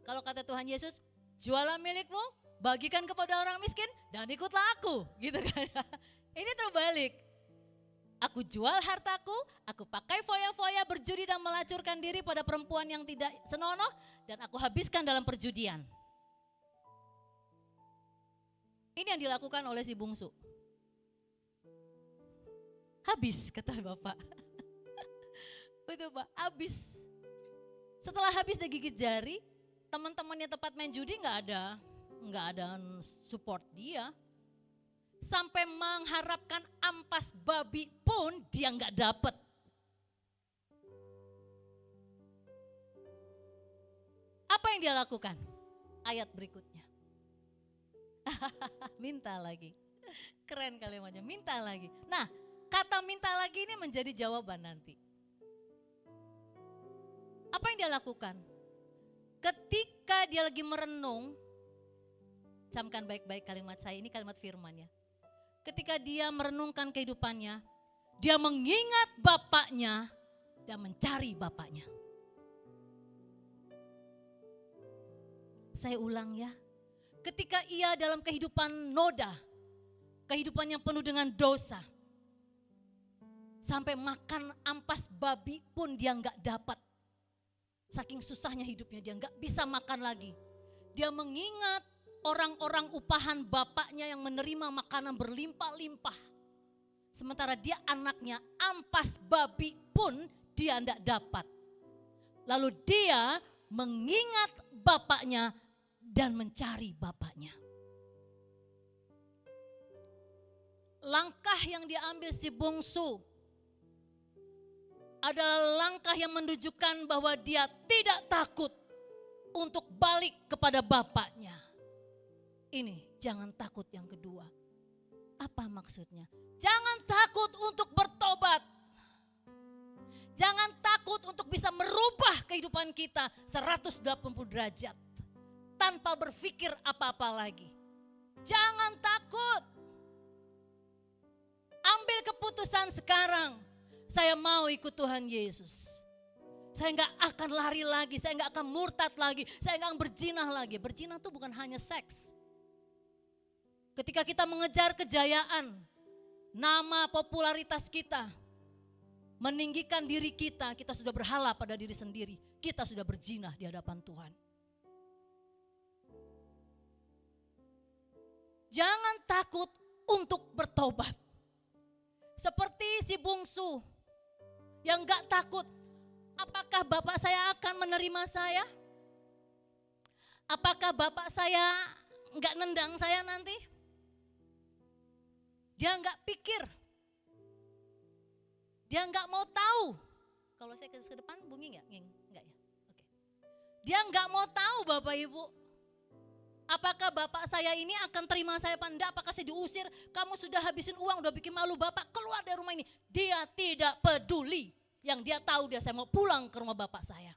Speaker 3: kalau kata Tuhan Yesus, jualah milikmu, bagikan kepada orang miskin dan ikutlah aku, gitu kan. Ini terbalik. Aku jual hartaku, aku pakai foya-foya berjudi dan melacurkan diri pada perempuan yang tidak senonoh dan aku habiskan dalam perjudian. Ini yang dilakukan oleh si bungsu. Habis kata bapak. Betul Pak, habis. Setelah habis dia gigit jari, teman-temannya tempat main judi nggak ada support dia. Sampai mengharapkan ampas babi pun dia nggak dapet. Apa yang dia lakukan? Ayat berikutnya. Minta lagi. Keren kalimatnya, minta lagi. Nah, kata minta lagi ini menjadi jawaban nanti. Apa yang dia lakukan? Ketika dia lagi merenung, camkan baik-baik kalimat saya, ini kalimat firman ya. Ketika dia merenungkan kehidupannya, dia mengingat bapaknya dan mencari bapaknya. Saya ulang ya. Ketika ia dalam kehidupan noda, kehidupan yang penuh dengan dosa, sampai makan ampas babi pun dia nggak dapat. Saking susahnya hidupnya dia nggak bisa makan lagi. Dia mengingat orang-orang upahan bapaknya yang menerima makanan berlimpah-limpah. Sementara dia anaknya ampas babi pun dia nggak dapat. Lalu dia mengingat bapaknya dan mencari bapaknya. Langkah yang diambil si bungsu adalah langkah yang menunjukkan bahwa dia tidak takut untuk balik kepada bapaknya. Ini jangan takut yang kedua. Apa maksudnya? Jangan takut untuk bertobat. Jangan takut untuk bisa merubah kehidupan kita 180 derajat. Tanpa berpikir apa-apa lagi. Jangan takut. Ambil keputusan sekarang. Saya mau ikut Tuhan Yesus. Saya nggak akan lari lagi, saya nggak akan murtad lagi, saya nggak akan berzinah lagi. Berzinah itu bukan hanya seks. Ketika kita mengejar kejayaan, nama popularitas kita, meninggikan diri kita sudah berhala pada diri sendiri. Kita sudah berzinah di hadapan Tuhan. Jangan takut untuk bertobat. Seperti si bungsu yang gak takut. Apakah bapak saya akan menerima saya? Apakah bapak saya gak nendang saya nanti? Dia gak pikir. Dia gak mau tahu. Kalau saya ke depan bunyi gak? Enggak ya? Oke. Dia gak mau tahu Bapak Ibu. Apakah bapak saya ini akan terima saya apa enggak? Apakah saya diusir? Kamu sudah habisin uang, udah bikin malu bapak, keluar dari rumah ini. Dia tidak peduli. Yang dia tahu saya mau pulang ke rumah bapak saya.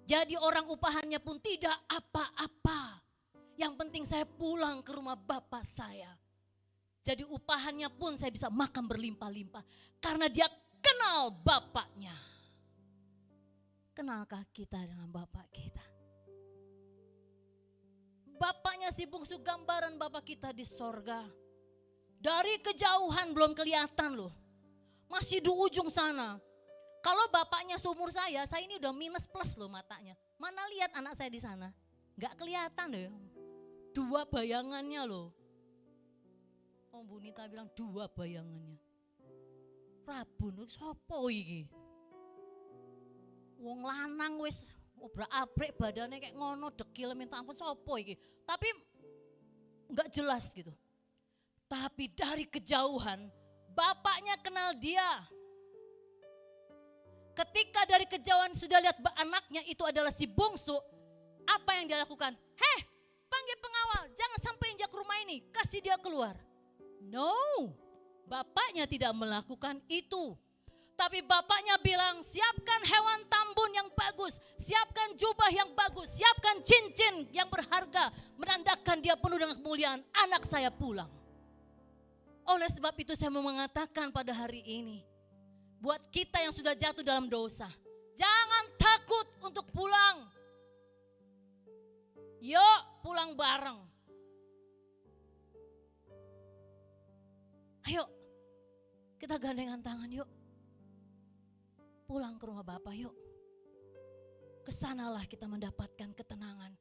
Speaker 3: Jadi orang upahannya pun tidak apa-apa. Yang penting saya pulang ke rumah bapak saya. Jadi upahannya pun saya bisa makan berlimpah-limpah. Karena dia kenal bapaknya. Kenalkah kita dengan bapak kita? bapaknya si bungsu gambaran bapak kita di sorga. Dari kejauhan belum kelihatan loh. Masih di ujung sana. Kalau bapaknya seumur saya ini udah minus plus loh matanya. Mana lihat anak saya di sana? Gak kelihatan loh. Dua bayangannya loh. Oh Bu Nita bilang dua bayangannya. Rabun sopo iki? Wong lanang wis obrak-abrik badannya kayak ngono dekil minta ampun sopo iki. Tapi enggak jelas gitu. Tapi dari kejauhan bapaknya kenal dia. Ketika dari kejauhan sudah lihat anaknya itu adalah si bungsu, apa yang dia lakukan? Heh, panggil pengawal, jangan sampai injak rumah ini, kasih dia keluar. No, bapaknya tidak melakukan itu. Tapi bapaknya bilang, siapkan hewan tambun yang bagus, siapkan jubah yang bagus, siapkan cincin yang berharga, menandakan dia penuh dengan kemuliaan, anak saya pulang. Oleh sebab itu saya mau mengatakan pada hari ini, buat kita yang sudah jatuh dalam dosa, jangan takut untuk pulang. Yuk pulang bareng. Ayo kita gandengan tangan yuk. Pulang ke rumah Bapak yuk. Kesanalah kita mendapatkan ketenangan.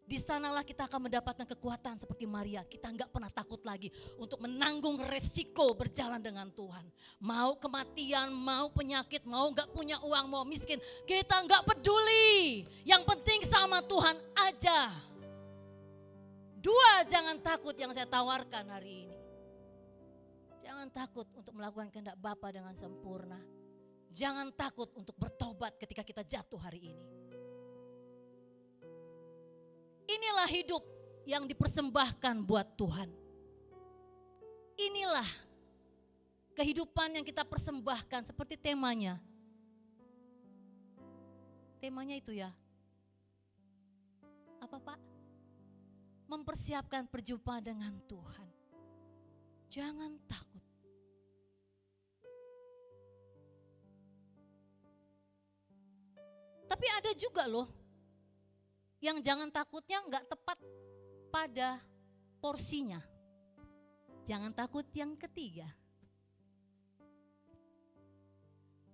Speaker 3: Di sanalah kita akan mendapatkan kekuatan seperti Maria. Kita enggak pernah takut lagi untuk menanggung resiko berjalan dengan Tuhan. Mau kematian, mau penyakit, mau enggak punya uang, mau miskin. Kita enggak peduli. Yang penting sama Tuhan aja. Dua, jangan takut yang saya tawarkan hari ini. Jangan takut untuk melakukan kehendak Bapa dengan sempurna. Jangan takut untuk bertobat ketika kita jatuh hari ini. Inilah hidup yang dipersembahkan buat Tuhan. Inilah kehidupan yang kita persembahkan seperti temanya. Temanya itu ya. Apa Pak? Mempersiapkan perjumpaan dengan Tuhan. Jangan takut. Tapi ada juga loh yang jangan takutnya nggak tepat pada porsinya. Jangan takut yang ketiga.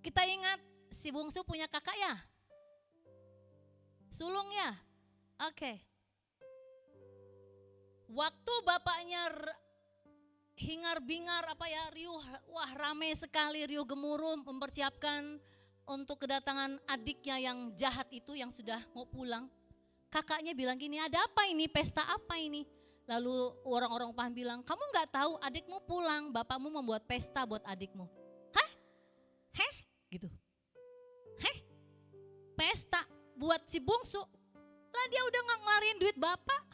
Speaker 3: Kita ingat si bungsu punya kakak ya? Sulung ya? Oke. Waktu bapaknya hingar-bingar riuh, wah rame sekali riuh gemuruh mempersiapkan untuk kedatangan adiknya yang jahat itu yang sudah mau pulang. Kakaknya bilang gini, ada apa ini, pesta apa ini? Lalu orang-orang paham bilang, kamu gak tahu adikmu pulang, bapakmu membuat pesta buat adikmu. Hah? Heh? Gitu. Heh? Pesta buat si bungsu? Lah dia udah gak ngelarin duit bapak.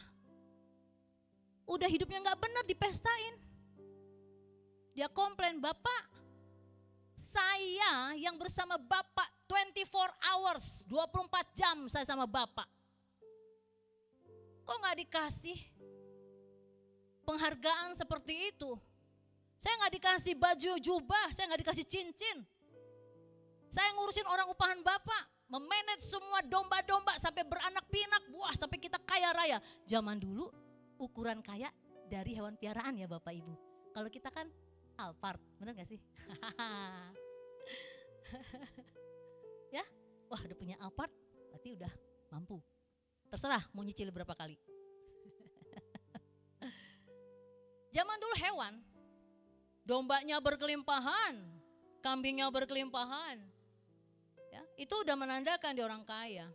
Speaker 3: Udah hidupnya gak benar dipestain. Dia komplain, bapak saya yang bersama bapak 24 hours, 24 jam saya sama bapak. Kok gak dikasih penghargaan seperti itu? Saya gak dikasih baju jubah, saya gak dikasih cincin. Saya ngurusin orang upahan bapak, memanage semua domba-domba sampai beranak pinak, wah sampai kita kaya raya. Zaman dulu ukuran kaya dari hewan piaraan ya Bapak Ibu. Kalau kita kan Alphard, bener gak sih? Ya, wah udah punya Alphard, berarti udah mampu. Terserah mau nyicil berapa kali. Zaman dulu hewan, dombanya berkelimpahan, kambingnya berkelimpahan. Ya, itu udah menandakan dia orang kaya.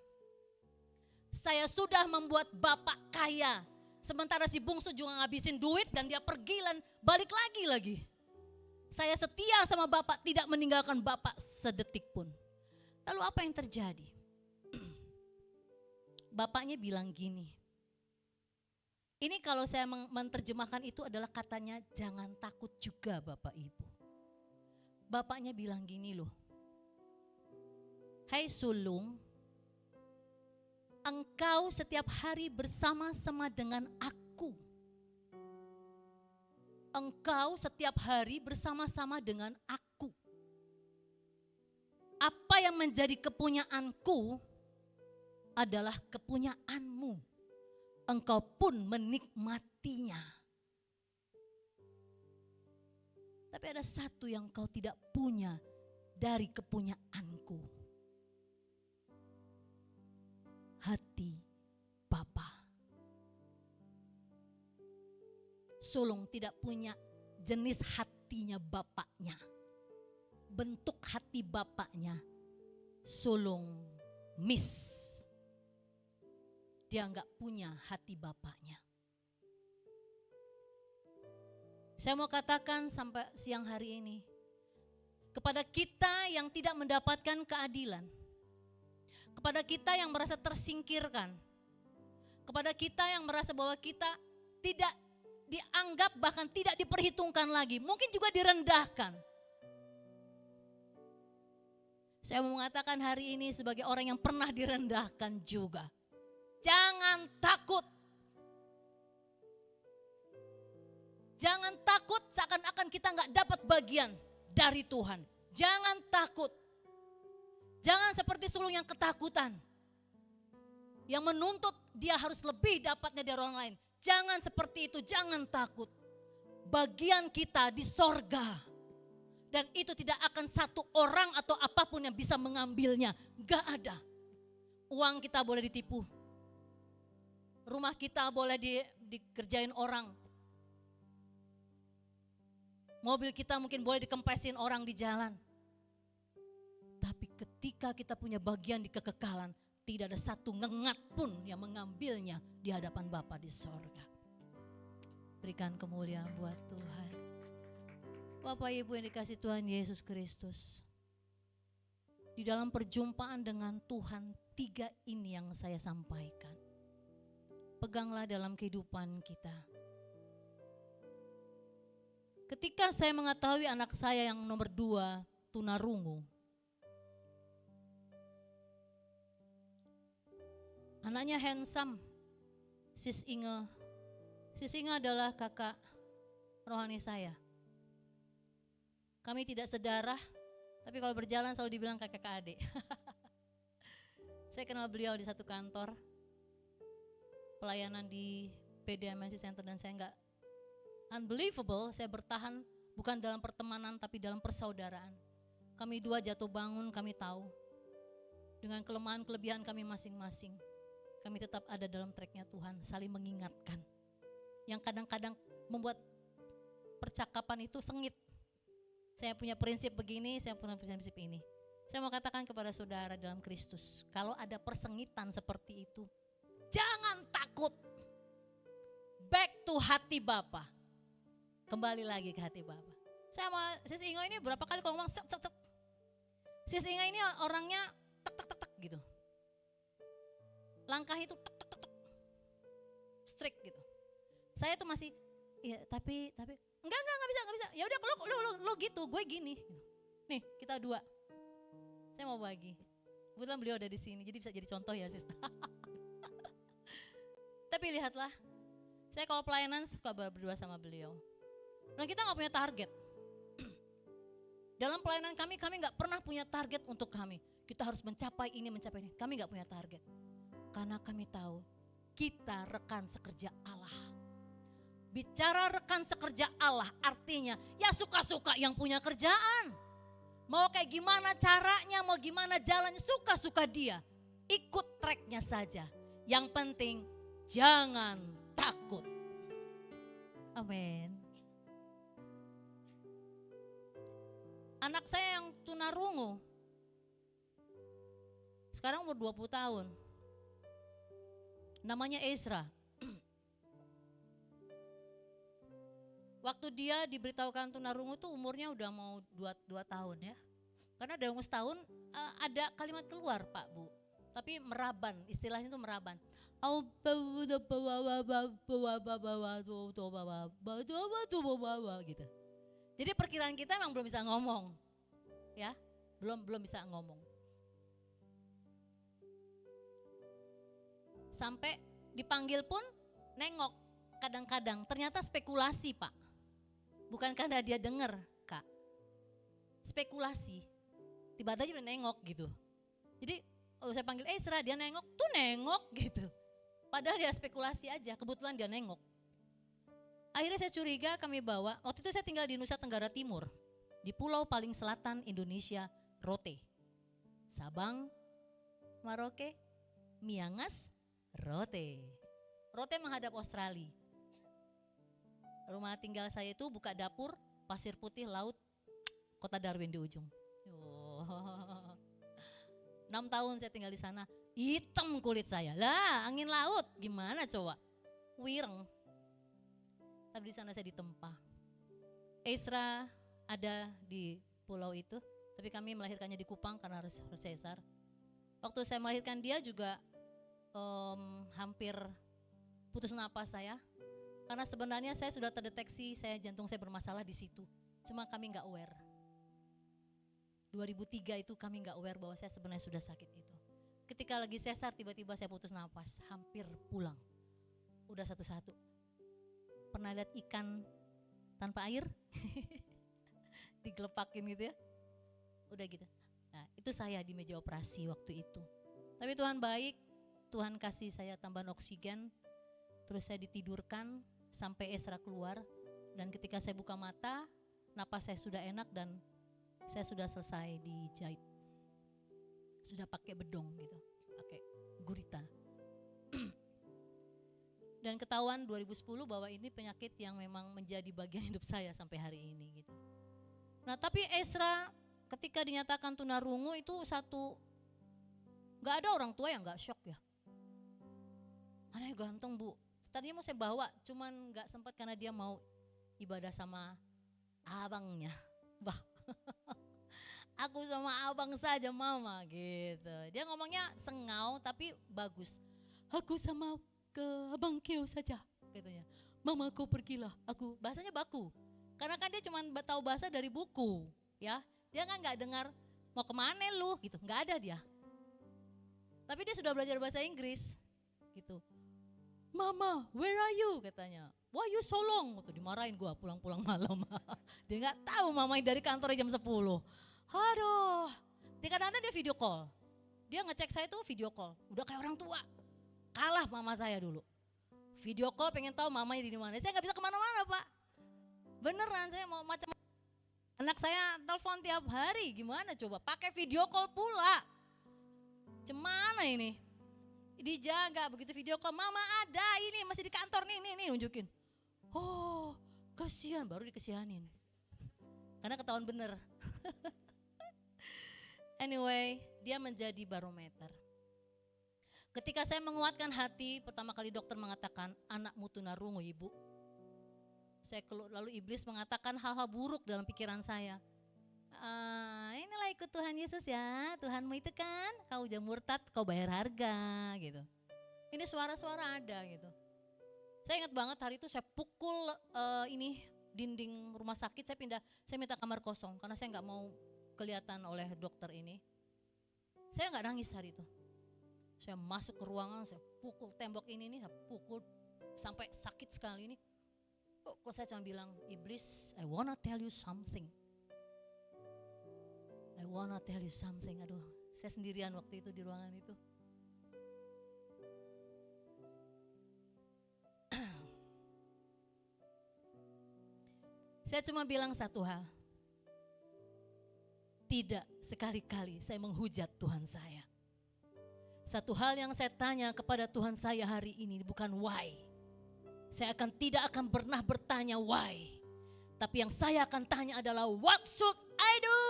Speaker 3: Saya sudah membuat bapak kaya. Sementara si bungsu juga ngabisin duit dan dia pergi dan balik lagi. Saya setia sama bapak, tidak meninggalkan bapak sedetik pun. Lalu apa yang terjadi? Bapaknya bilang gini. Ini kalau saya menerjemahkan itu adalah katanya jangan takut juga Bapak Ibu. Bapaknya bilang gini loh. Hai sulung, engkau setiap hari bersama-sama dengan aku. Engkau setiap hari bersama-sama dengan aku. Apa yang menjadi kepunyaanku adalah kepunyaanmu. engkau pun menikmatinya. Tapi ada satu yang kau tidak punya dari kepunyaanku. Hati Bapa. Sulung tidak punya jenis hatinya bapaknya. Bentuk hati bapaknya. Sulung miss. Dia enggak punya hati bapaknya. Saya mau katakan sampai siang hari ini. Kepada kita yang tidak mendapatkan keadilan. Kepada kita yang merasa tersingkirkan. Kepada kita yang merasa bahwa kita tidak dianggap bahkan tidak diperhitungkan lagi. Mungkin juga direndahkan. Saya mau mengatakan hari ini sebagai orang yang pernah direndahkan juga. Jangan takut. Jangan takut seakan-akan kita nggak dapat bagian dari Tuhan. Jangan takut. Jangan seperti sulung yang ketakutan. Yang menuntut dia harus lebih dapatnya dari orang lain. Jangan seperti itu, jangan takut. Bagian kita di sorga. Dan itu tidak akan satu orang atau apapun yang bisa mengambilnya. Gak ada. Uang kita boleh ditipu. Rumah kita boleh dikerjain orang. Mobil kita mungkin boleh dikempesin orang di jalan. Tapi ketika kita punya bagian di kekekalan, tidak ada satu ngengat pun yang mengambilnya di hadapan Bapa di sorga. Berikan kemuliaan buat Tuhan. Bapak Ibu yang dikasih Tuhan Yesus Kristus. Di dalam perjumpaan dengan Tuhan, 3 ini yang saya sampaikan. Peganglah dalam kehidupan kita. Ketika saya mengetahui anak saya yang nomor 2 tunarungu. Anaknya handsome, Sis Inge. Sis Inge adalah kakak rohani saya. Kami tidak sedarah, tapi kalau berjalan selalu dibilang kakak adik. Saya kenal beliau di satu kantor, pelayanan di PDMC Center, dan saya enggak unbelievable, saya bertahan bukan dalam pertemanan tapi dalam persaudaraan. Kami 2 jatuh bangun, kami tahu. Dengan kelemahan kelebihan kami masing-masing. Kami tetap ada dalam tracknya Tuhan, saling mengingatkan. Yang kadang-kadang membuat percakapan itu sengit. Saya punya prinsip begini, saya punya prinsip ini. Saya mau katakan kepada saudara dalam Kristus, kalau ada persengitan seperti itu, jangan takut. Back to hati Bapa. Kembali lagi ke hati Bapa. Saya sama Sis Ingo ini berapa kali kalau ngomong set. Sis Ingo ini orangnya tek gitu. Langkah itu tek. Strict gitu. Saya tuh masih ya tapi enggak bisa. Ya udah lu gitu, gue gini gitu. Nih, kita 2. Saya mau bagi. Kebetulan beliau ada di sini, jadi bisa jadi contoh ya, Sis. Tapi lihatlah, saya kalau pelayanan suka berdua sama beliau. Dan kita gak punya target. Dalam pelayanan kami gak pernah punya target untuk kami. Kita harus mencapai ini. Kami gak punya target. Karena kami tahu kita rekan sekerja Allah. Bicara rekan sekerja Allah artinya ya suka-suka yang punya kerjaan. Mau kayak gimana caranya, mau gimana jalannya, suka-suka dia. Ikut tracknya saja. Yang penting jangan takut. Amin. Anak saya yang tunarungu sekarang umur 20 tahun. Namanya Ezra. Waktu dia diberitahukan tunarungu tuh umurnya udah mau 2 tahun ya. Karena dalam setahun ada kalimat keluar Pak Bu. Tapi meraban, istilahnya itu meraban. Gitu. Jadi perkiraan kita memang belum bisa ngomong. Ya, belum bisa ngomong. Sampai dipanggil pun nengok kadang-kadang. Ternyata spekulasi Pak. Bukan karena dia dengar Kak. Spekulasi. Tiba-tiba dia nengok gitu. Jadi saya panggil Ezra, dia nengok tuh nengok gitu. Padahal dia spekulasi aja, kebetulan dia nengok. Akhirnya saya curiga, kami bawa, waktu itu saya tinggal di Nusa Tenggara Timur, di pulau paling selatan Indonesia, Rote. Sabang, Maroke, Miangas, Rote. Rote menghadap Australia. Rumah tinggal saya itu buka dapur, pasir putih, laut, Kota Darwin di ujung. 6 tahun saya tinggal di sana, hitam kulit saya. Lah, angin laut, gimana coba? Wireng. Tapi di sana saya ditempa. Ezra ada di pulau itu, tapi kami melahirkannya di Kupang karena harus sesar. Waktu saya melahirkan dia juga hampir putus napas saya. Karena sebenarnya saya sudah terdeteksi jantung saya bermasalah di situ. Cuma kami nggak aware. 2003 itu kami nggak aware bahwa saya sebenarnya sudah sakit itu. Ketika lagi sesar tiba-tiba saya putus napas, hampir pulang. Udah satu-satu. Pernah lihat ikan tanpa air? Digelepakin gitu ya. Udah gitu. Nah, itu saya di meja operasi waktu itu. Tapi Tuhan baik, Tuhan kasih saya tambahan oksigen. Terus saya ditidurkan sampai Ezra keluar. Dan ketika saya buka mata, napas saya sudah enak dan saya sudah selesai dijahit. Sudah pakai bedong gitu, pakai gurita. Dan ketahuan 2010 bahwa ini penyakit yang memang menjadi bagian hidup saya sampai hari ini gitu. Nah tapi Ezra ketika dinyatakan tunarungu itu gak ada orang tua yang gak shock ya. Anaknya ganteng bu, tadinya mau saya bawa cuman gak sempat karena dia mau ibadah sama abangnya. Bah, aku sama abang saja mama gitu. Dia ngomongnya sengau tapi bagus. Aku sama ke abang Keo saja katanya. Mama kau pergilah, aku bahasanya baku. Karena kan dia cuma tahu bahasa dari buku ya. Dia kan gak dengar mau kemana lu gitu, gak ada dia. Tapi dia sudah belajar bahasa Inggris gitu. Mama, where are you katanya. Why you so long? Tuh dimarahin gua pulang-pulang malam. Dia gak tahu mamanya dari kantor jam 10. Aduh, kadang-kadang dia video call. Dia ngecek saya tuh video call, udah kayak orang tua. Kalah mama saya dulu. Video call pengen tahu mamanya di mana. Saya gak bisa kemana-mana pak. Beneran saya mau macam anak saya telepon tiap hari. Gimana coba? Pakai video call pula. Cemana ini? Dijaga begitu video call. Mama ada ini masih di kantor nih nunjukin. Oh kasihan baru dikesianin. Karena ketahuan bener. Anyway dia menjadi barometer. Ketika saya menguatkan hati, pertama kali dokter mengatakan anakmu tunarungu ibu. Lalu iblis mengatakan hal-hal buruk dalam pikiran saya. Inilah ikut Tuhan Yesus ya, Tuhanmu itu kan kau udah murtad, kau bayar harga gitu. Ini suara-suara ada gitu. Saya ingat banget hari itu saya pukul ini dinding rumah sakit, saya minta kamar kosong karena saya nggak mau kelihatan oleh dokter ini. Saya nggak nangis hari itu. Saya masuk ke ruangan, saya pukul tembok ini, saya pukul sampai sakit sekali ini. Kok saya cuma bilang, iblis, I wanna tell you something. I wanna tell you something. Aduh, saya sendirian waktu itu di ruangan itu. Saya cuma bilang satu hal. Tidak sekali-kali saya menghujat Tuhan saya. Satu hal yang saya tanya kepada Tuhan saya hari ini bukan why. Saya tidak akan pernah bertanya why. Tapi yang saya akan tanya adalah what should I do?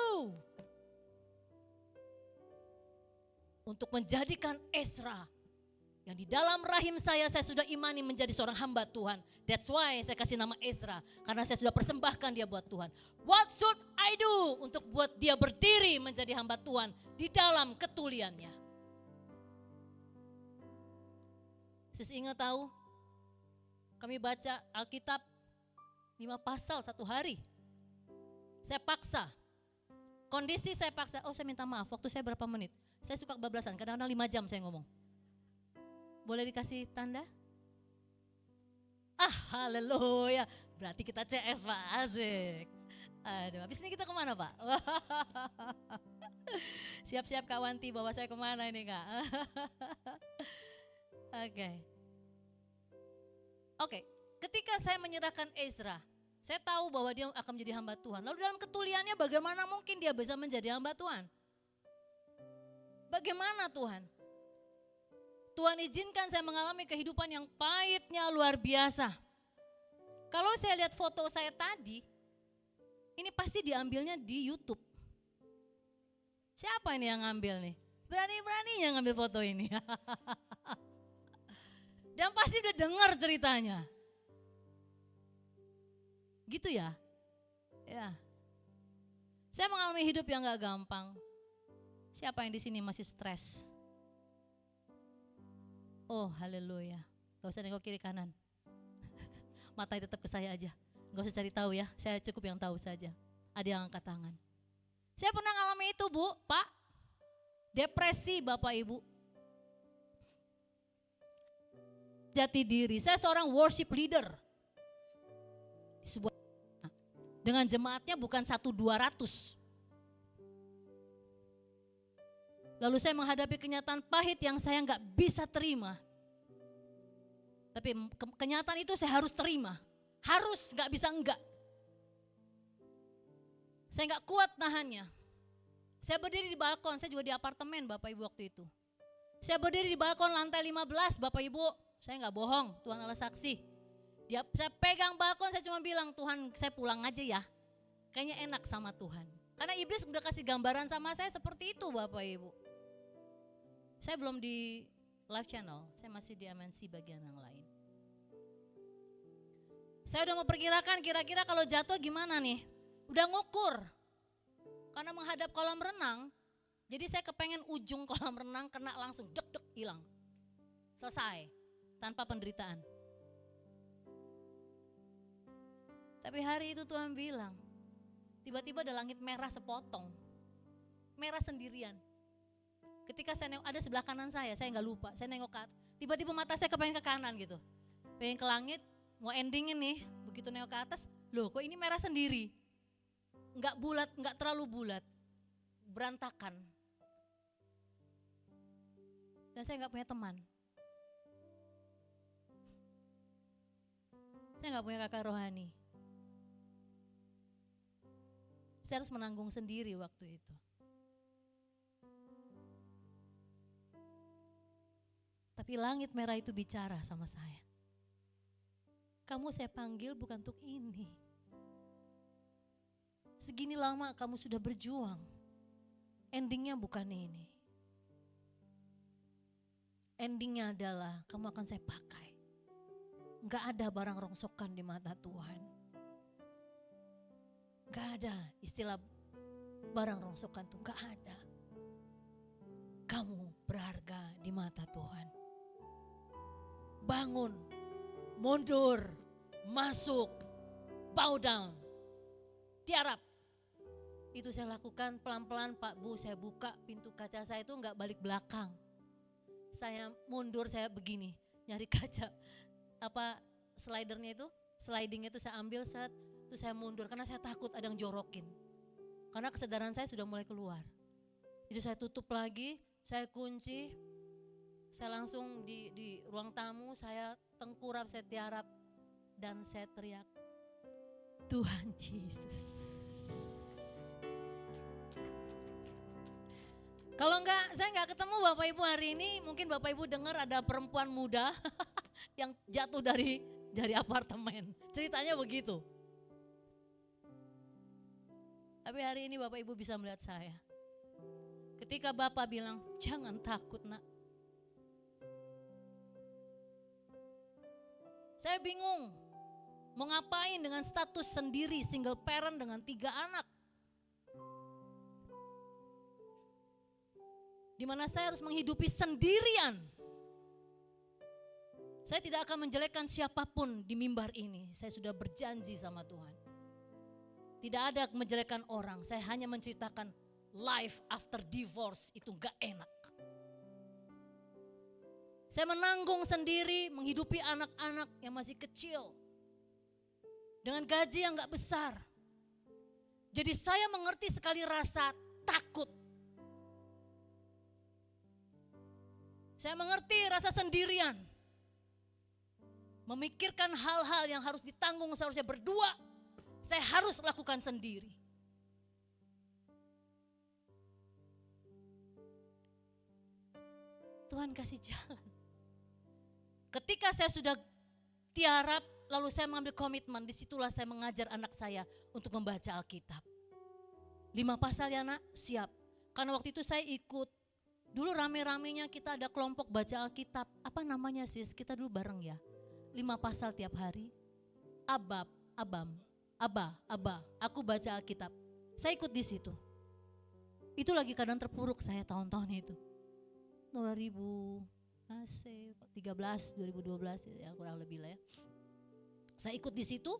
Speaker 3: Untuk menjadikan Ezra yang di dalam rahim saya sudah imani menjadi seorang hamba Tuhan. That's why saya kasih nama Ezra. Karena saya sudah persembahkan dia buat Tuhan. What should I do? Untuk buat dia berdiri menjadi hamba Tuhan di dalam ketuliannya. Sis ingat tahu, kami baca Alkitab 5 pasal 1 hari. Saya paksa. Kondisi saya paksa, saya minta maaf, waktu saya berapa menit. Saya suka kebablasan, kadang-kadang 5 jam saya ngomong. Boleh dikasih tanda? Haleluya, berarti kita CS Pak, asik. Aduh, habis ini kita kemana Pak? Siap-siap Kak Wanti bawa saya kemana ini Kak? Oke. Oke, ketika saya menyerahkan Ezra, saya tahu bahwa dia akan menjadi hamba Tuhan. Lalu dalam ketuliannya bagaimana mungkin dia bisa menjadi hamba Tuhan? Bagaimana Tuhan? Tuhan izinkan saya mengalami kehidupan yang pahitnya luar biasa. Kalau saya lihat foto saya tadi, ini pasti diambilnya di YouTube. Siapa ini yang ngambil nih? Berani-beraninya ngambil foto ini. Dan pasti udah dengar ceritanya. Gitu ya? Ya. Saya mengalami hidup yang gak gampang. Siapa yang di sini masih stres? Oh, haleluya. Gak usah nengok kiri kanan. Matanya tetap ke saya aja. Gak usah cari tahu ya. Saya cukup yang tahu saja. Ada yang angkat tangan. Saya pernah ngalami itu, Bu, Pak. Depresi, Bapak Ibu. Jati diri. Saya seorang worship leader. Sebuah dengan jemaatnya bukan 1-200. Lalu saya menghadapi kenyataan pahit yang saya nggak bisa terima. Tapi kenyataan itu saya harus terima. Harus, nggak bisa enggak. Saya nggak kuat nahannya. Saya berdiri di balkon, saya juga di apartemen Bapak Ibu waktu itu. Saya berdiri di balkon lantai 15 Bapak Ibu. Saya nggak bohong, Tuhan Allah saksi. Saya pegang balkon, saya cuma bilang, Tuhan saya pulang aja ya. Kayaknya enak sama Tuhan. Karena iblis udah kasih gambaran sama saya seperti itu Bapak Ibu. Saya belum di live channel, saya masih di MNC bagian yang lain. Saya udah memperkirakan kira-kira kalau jatuh gimana nih. Udah ngukur. Karena menghadap kolam renang, jadi saya kepengen ujung kolam renang kena langsung dek-dek hilang. Selesai. Tanpa penderitaan. Tapi hari itu Tuhan bilang, tiba-tiba ada langit merah sepotong. Merah sendirian. Ketika saya nengok, ada sebelah kanan saya nggak lupa. Saya nengok ke atas, tiba-tiba mata saya kepengen ke kanan gitu. Pengen ke langit, mau endingin nih. Begitu nengok ke atas, loh kok ini merah sendiri. Nggak bulat, nggak terlalu bulat. Berantakan. Dan saya nggak punya teman. Saya nggak punya kakak rohani. Saya harus menanggung sendiri waktu itu. Tapi langit merah itu bicara sama saya. Kamu saya panggil bukan untuk ini. Segini lama kamu sudah berjuang. Endingnya bukan ini. Endingnya adalah kamu akan saya pakai. Gak ada barang rongsokan di mata Tuhan. Gak ada istilah barang rongsokan tuh, gak ada. Kamu berharga di mata Tuhan. Bangun, mundur, masuk, bow down, tiarap. Itu saya lakukan pelan-pelan Pak Bu, saya buka pintu kaca saya itu gak balik belakang. Saya mundur, saya begini, nyari kaca. Slidernya itu, slidingnya itu saya ambil set, itu saya mundur karena saya takut ada yang jorokin. Karena kesadaran saya sudah mulai keluar. Itu saya tutup lagi, saya kunci, saya langsung di ruang tamu, saya tengkurap, saya tiarap dan saya teriak, Tuhan Yesus. Kalau saya enggak ketemu Bapak Ibu hari ini, mungkin Bapak Ibu dengar ada perempuan muda yang jatuh dari apartemen. Ceritanya begitu. Tapi hari ini Bapak Ibu bisa melihat saya. Ketika Bapak bilang, jangan takut nak. Saya bingung, mau ngapain dengan status sendiri, single parent dengan 3 anak. Di mana saya harus menghidupi sendirian. Saya tidak akan menjelekkan siapapun di mimbar ini. Saya sudah berjanji sama Tuhan. Tidak ada menjelekkan orang. Saya hanya menceritakan life after divorce itu gak enak. Saya menanggung sendiri, menghidupi anak-anak yang masih kecil. Dengan gaji yang gak besar. Jadi saya mengerti sekali rasa takut. Saya mengerti rasa sendirian. memikirkan hal-hal yang harus ditanggung seharusnya berdua, saya harus lakukan sendiri. Tuhan kasih jalan. Ketika saya sudah tiarap, lalu saya mengambil komitmen, disitulah saya mengajar anak saya untuk membaca Alkitab. 5 pasal ya nak, siap. Karena waktu itu saya ikut, dulu rame-ramenya kita ada kelompok baca Alkitab. Apa namanya sis, kita dulu bareng ya. 5 pasal tiap hari. Abba, aku baca Alkitab. Saya ikut di situ. Itu lagi keadaan terpuruk saya tahun-tahun itu. 2013, 2012 ya kurang lebih lah ya. Saya ikut di situ.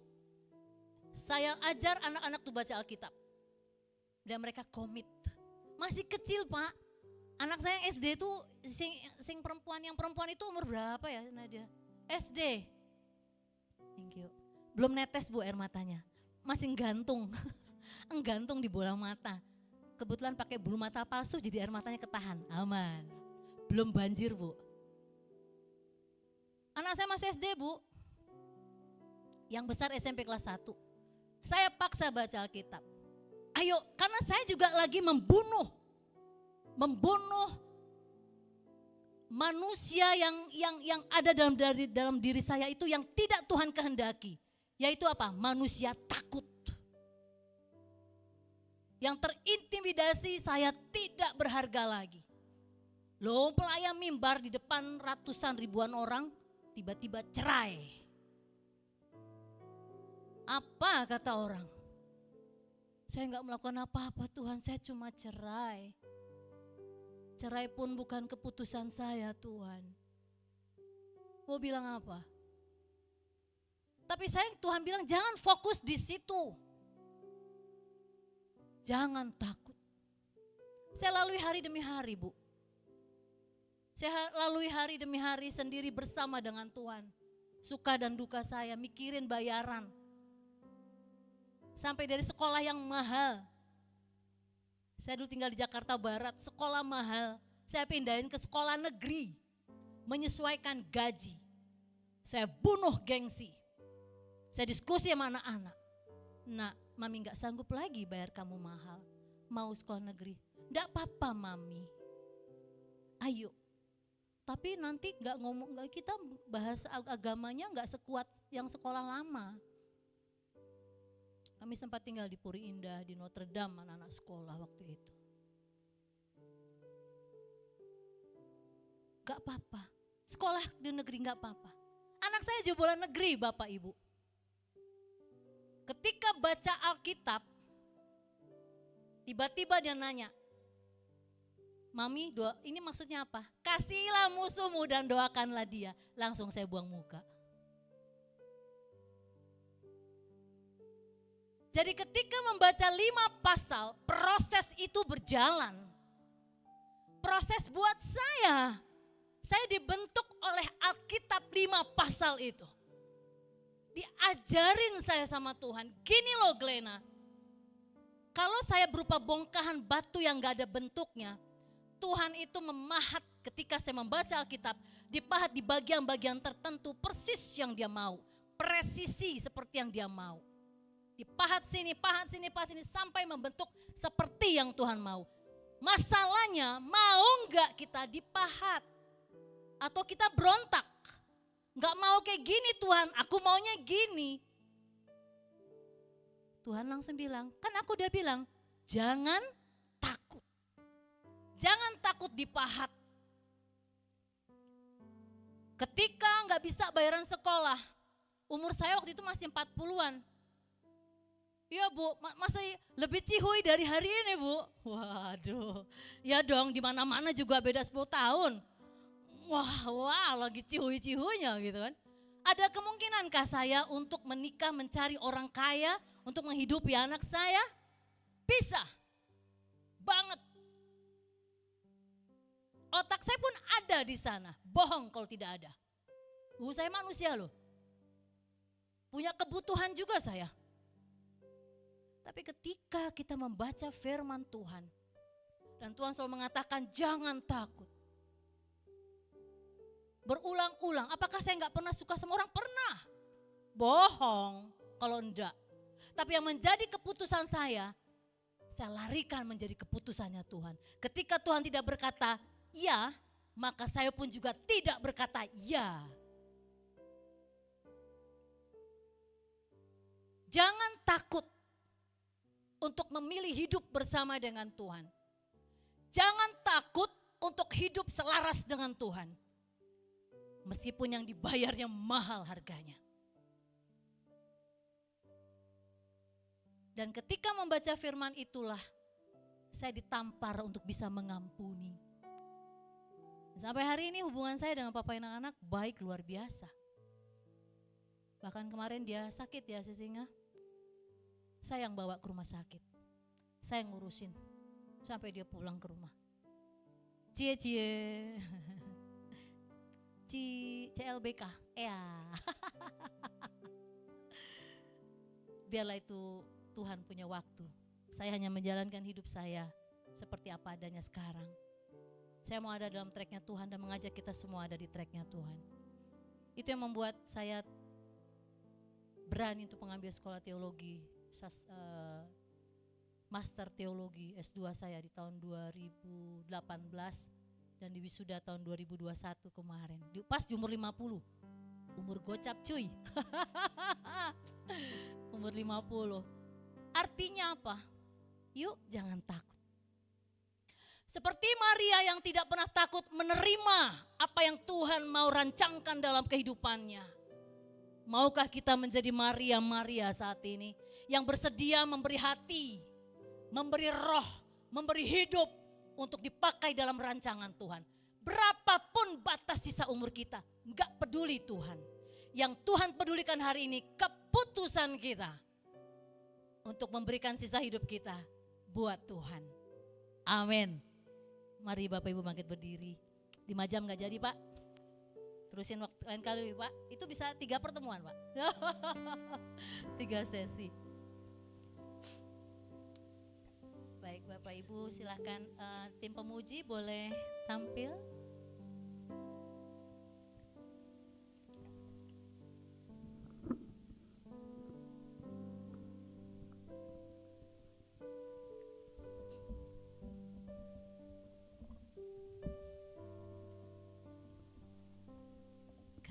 Speaker 3: Saya ajar anak-anak tuh baca Alkitab. Dan mereka komit. Masih kecil Pak. Anak saya yang SD itu sing perempuan, yang perempuan itu umur berapa ya Nadia? SD. Thank you. Belum netes Bu air matanya. Masih gantung. Enggantung di bola mata. Kebetulan pakai bulu mata palsu jadi air matanya ketahan. Aman. Belum banjir Bu. Anak saya masih SD Bu. Yang besar SMP kelas 1. Saya paksa baca Alkitab. Ayo, karena saya juga lagi membunuh manusia yang ada dalam diri saya itu yang tidak Tuhan kehendaki. Yaitu apa? Manusia takut. Yang terintimidasi saya tidak berharga lagi. Loh, pelayan mimbar di depan ratusan ribuan orang tiba-tiba cerai. Apa kata orang? Saya enggak melakukan apa-apa Tuhan, saya cuma cerai. Cerai pun bukan keputusan saya Tuhan. Mau bilang apa? Tapi Tuhan bilang jangan fokus di situ. Jangan takut. Saya lalui hari demi hari Bu. Saya lalui hari demi hari sendiri bersama dengan Tuhan. Suka dan duka saya, mikirin bayaran. Sampai dari sekolah yang mahal. Saya dulu tinggal di Jakarta Barat, sekolah mahal. Saya pindahin ke sekolah negeri. Menyesuaikan gaji. Saya bunuh gengsi. Saya diskusi sama anak-anak. Nak, mami gak sanggup lagi bayar kamu mahal. Mau sekolah negeri. Gak apa-apa mami. Ayo. Tapi nanti kita bahas agamanya gak sekuat yang sekolah lama. Kami sempat tinggal di Puri Indah, di Notre Dame, anak-anak sekolah waktu itu. Gak apa-apa, sekolah di negeri gak apa-apa. Anak saya jebolan negeri Bapak Ibu. Ketika baca Alkitab, tiba-tiba dia nanya, Mami, ini maksudnya apa? Kasihilah musuhmu dan doakanlah dia. Langsung saya buang muka. Jadi ketika membaca 5 pasal, proses itu berjalan. Proses buat saya dibentuk oleh Alkitab 5 pasal itu. Diajarin saya sama Tuhan, gini loh Glena. Kalau saya berupa bongkahan batu yang gak ada bentuknya, Tuhan itu memahat ketika saya membaca Alkitab, dipahat di bagian-bagian tertentu persis yang dia mau. Presisi seperti yang dia mau. Dipahat sini, pahat sini, sampai membentuk seperti yang Tuhan mau. Masalahnya mau enggak kita dipahat? Atau kita berontak? Enggak mau kayak gini Tuhan, aku maunya gini. Tuhan langsung bilang, kan aku udah bilang, jangan takut. Jangan takut dipahat. Ketika enggak bisa bayaran sekolah, umur saya waktu itu masih 40-an. Iya Bu, masih lebih cihuy dari hari ini Bu. Waduh, ya dong di mana-mana juga beda 10 tahun. Wah, lagi cihuy-cihuйnya gitu kan. Ada kemungkinankah saya untuk menikah mencari orang kaya untuk menghidupi anak saya? Bisa, banget. Otak saya pun ada di sana, bohong kalau tidak ada. Saya manusia loh, punya kebutuhan juga saya. Tapi ketika kita membaca firman Tuhan, dan Tuhan selalu mengatakan jangan takut. berulang-ulang. Apakah saya nggak pernah suka sama orang? Pernah. Bohong kalau enggak. Tapi yang menjadi keputusan saya larikan menjadi keputusannya Tuhan. Ketika Tuhan tidak berkata ya, maka saya pun juga tidak berkata ya. Jangan takut untuk memilih hidup bersama dengan Tuhan. Jangan takut untuk hidup selaras dengan Tuhan. Meskipun yang dibayarnya mahal harganya. Dan ketika membaca firman itulah saya ditampar untuk bisa mengampuni. Sampai hari ini hubungan saya dengan papa anak-anak baik luar biasa. Bahkan kemarin dia sakit ya sehingga saya yang bawa ke rumah sakit. Saya yang ngurusin sampai dia pulang ke rumah. Cie. CLBK. Ya. Biarlah itu Tuhan punya waktu. Saya hanya menjalankan hidup saya seperti apa adanya sekarang. Saya mau ada dalam tracknya Tuhan dan mengajak kita semua ada di tracknya Tuhan. Itu yang membuat saya berani untuk mengambil sekolah teologi, master teologi S2 saya di tahun 2018 dan di wisuda tahun 2021 kemarin. Pas di umur 50, umur gocap cuy. Umur 50. Artinya apa? Yuk jangan takut. Seperti Maria yang tidak pernah takut menerima apa yang Tuhan mau rancangkan dalam kehidupannya. Maukah kita menjadi Maria saat ini yang bersedia memberi hati, memberi roh, memberi hidup untuk dipakai dalam rancangan Tuhan. Berapapun batas sisa umur kita, enggak peduli Tuhan. Yang Tuhan pedulikan hari ini keputusan kita untuk memberikan sisa hidup kita buat Tuhan. Amin. Mari Bapak Ibu bangkit berdiri. 5 jam gak jadi Pak. Terusin waktu lain kali Pak. Itu bisa 3 pertemuan Pak. 3 sesi. Baik Bapak Ibu silahkan tim pemuji boleh tampil.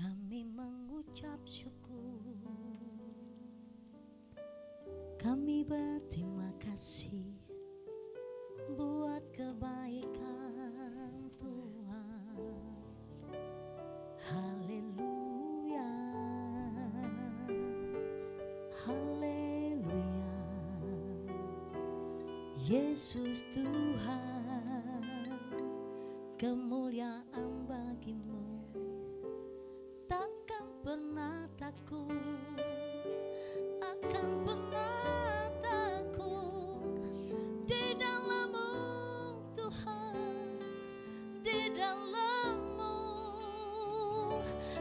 Speaker 3: Kami mengucap syukur, kami berterima kasih buat kebaikan Tuhan. Haleluya, haleluya, Yesus Tuhan, kemuliaan bagimu. Takkan pernah takut, akan pernah takut di dalam-Mu Tuhan, di dalam-Mu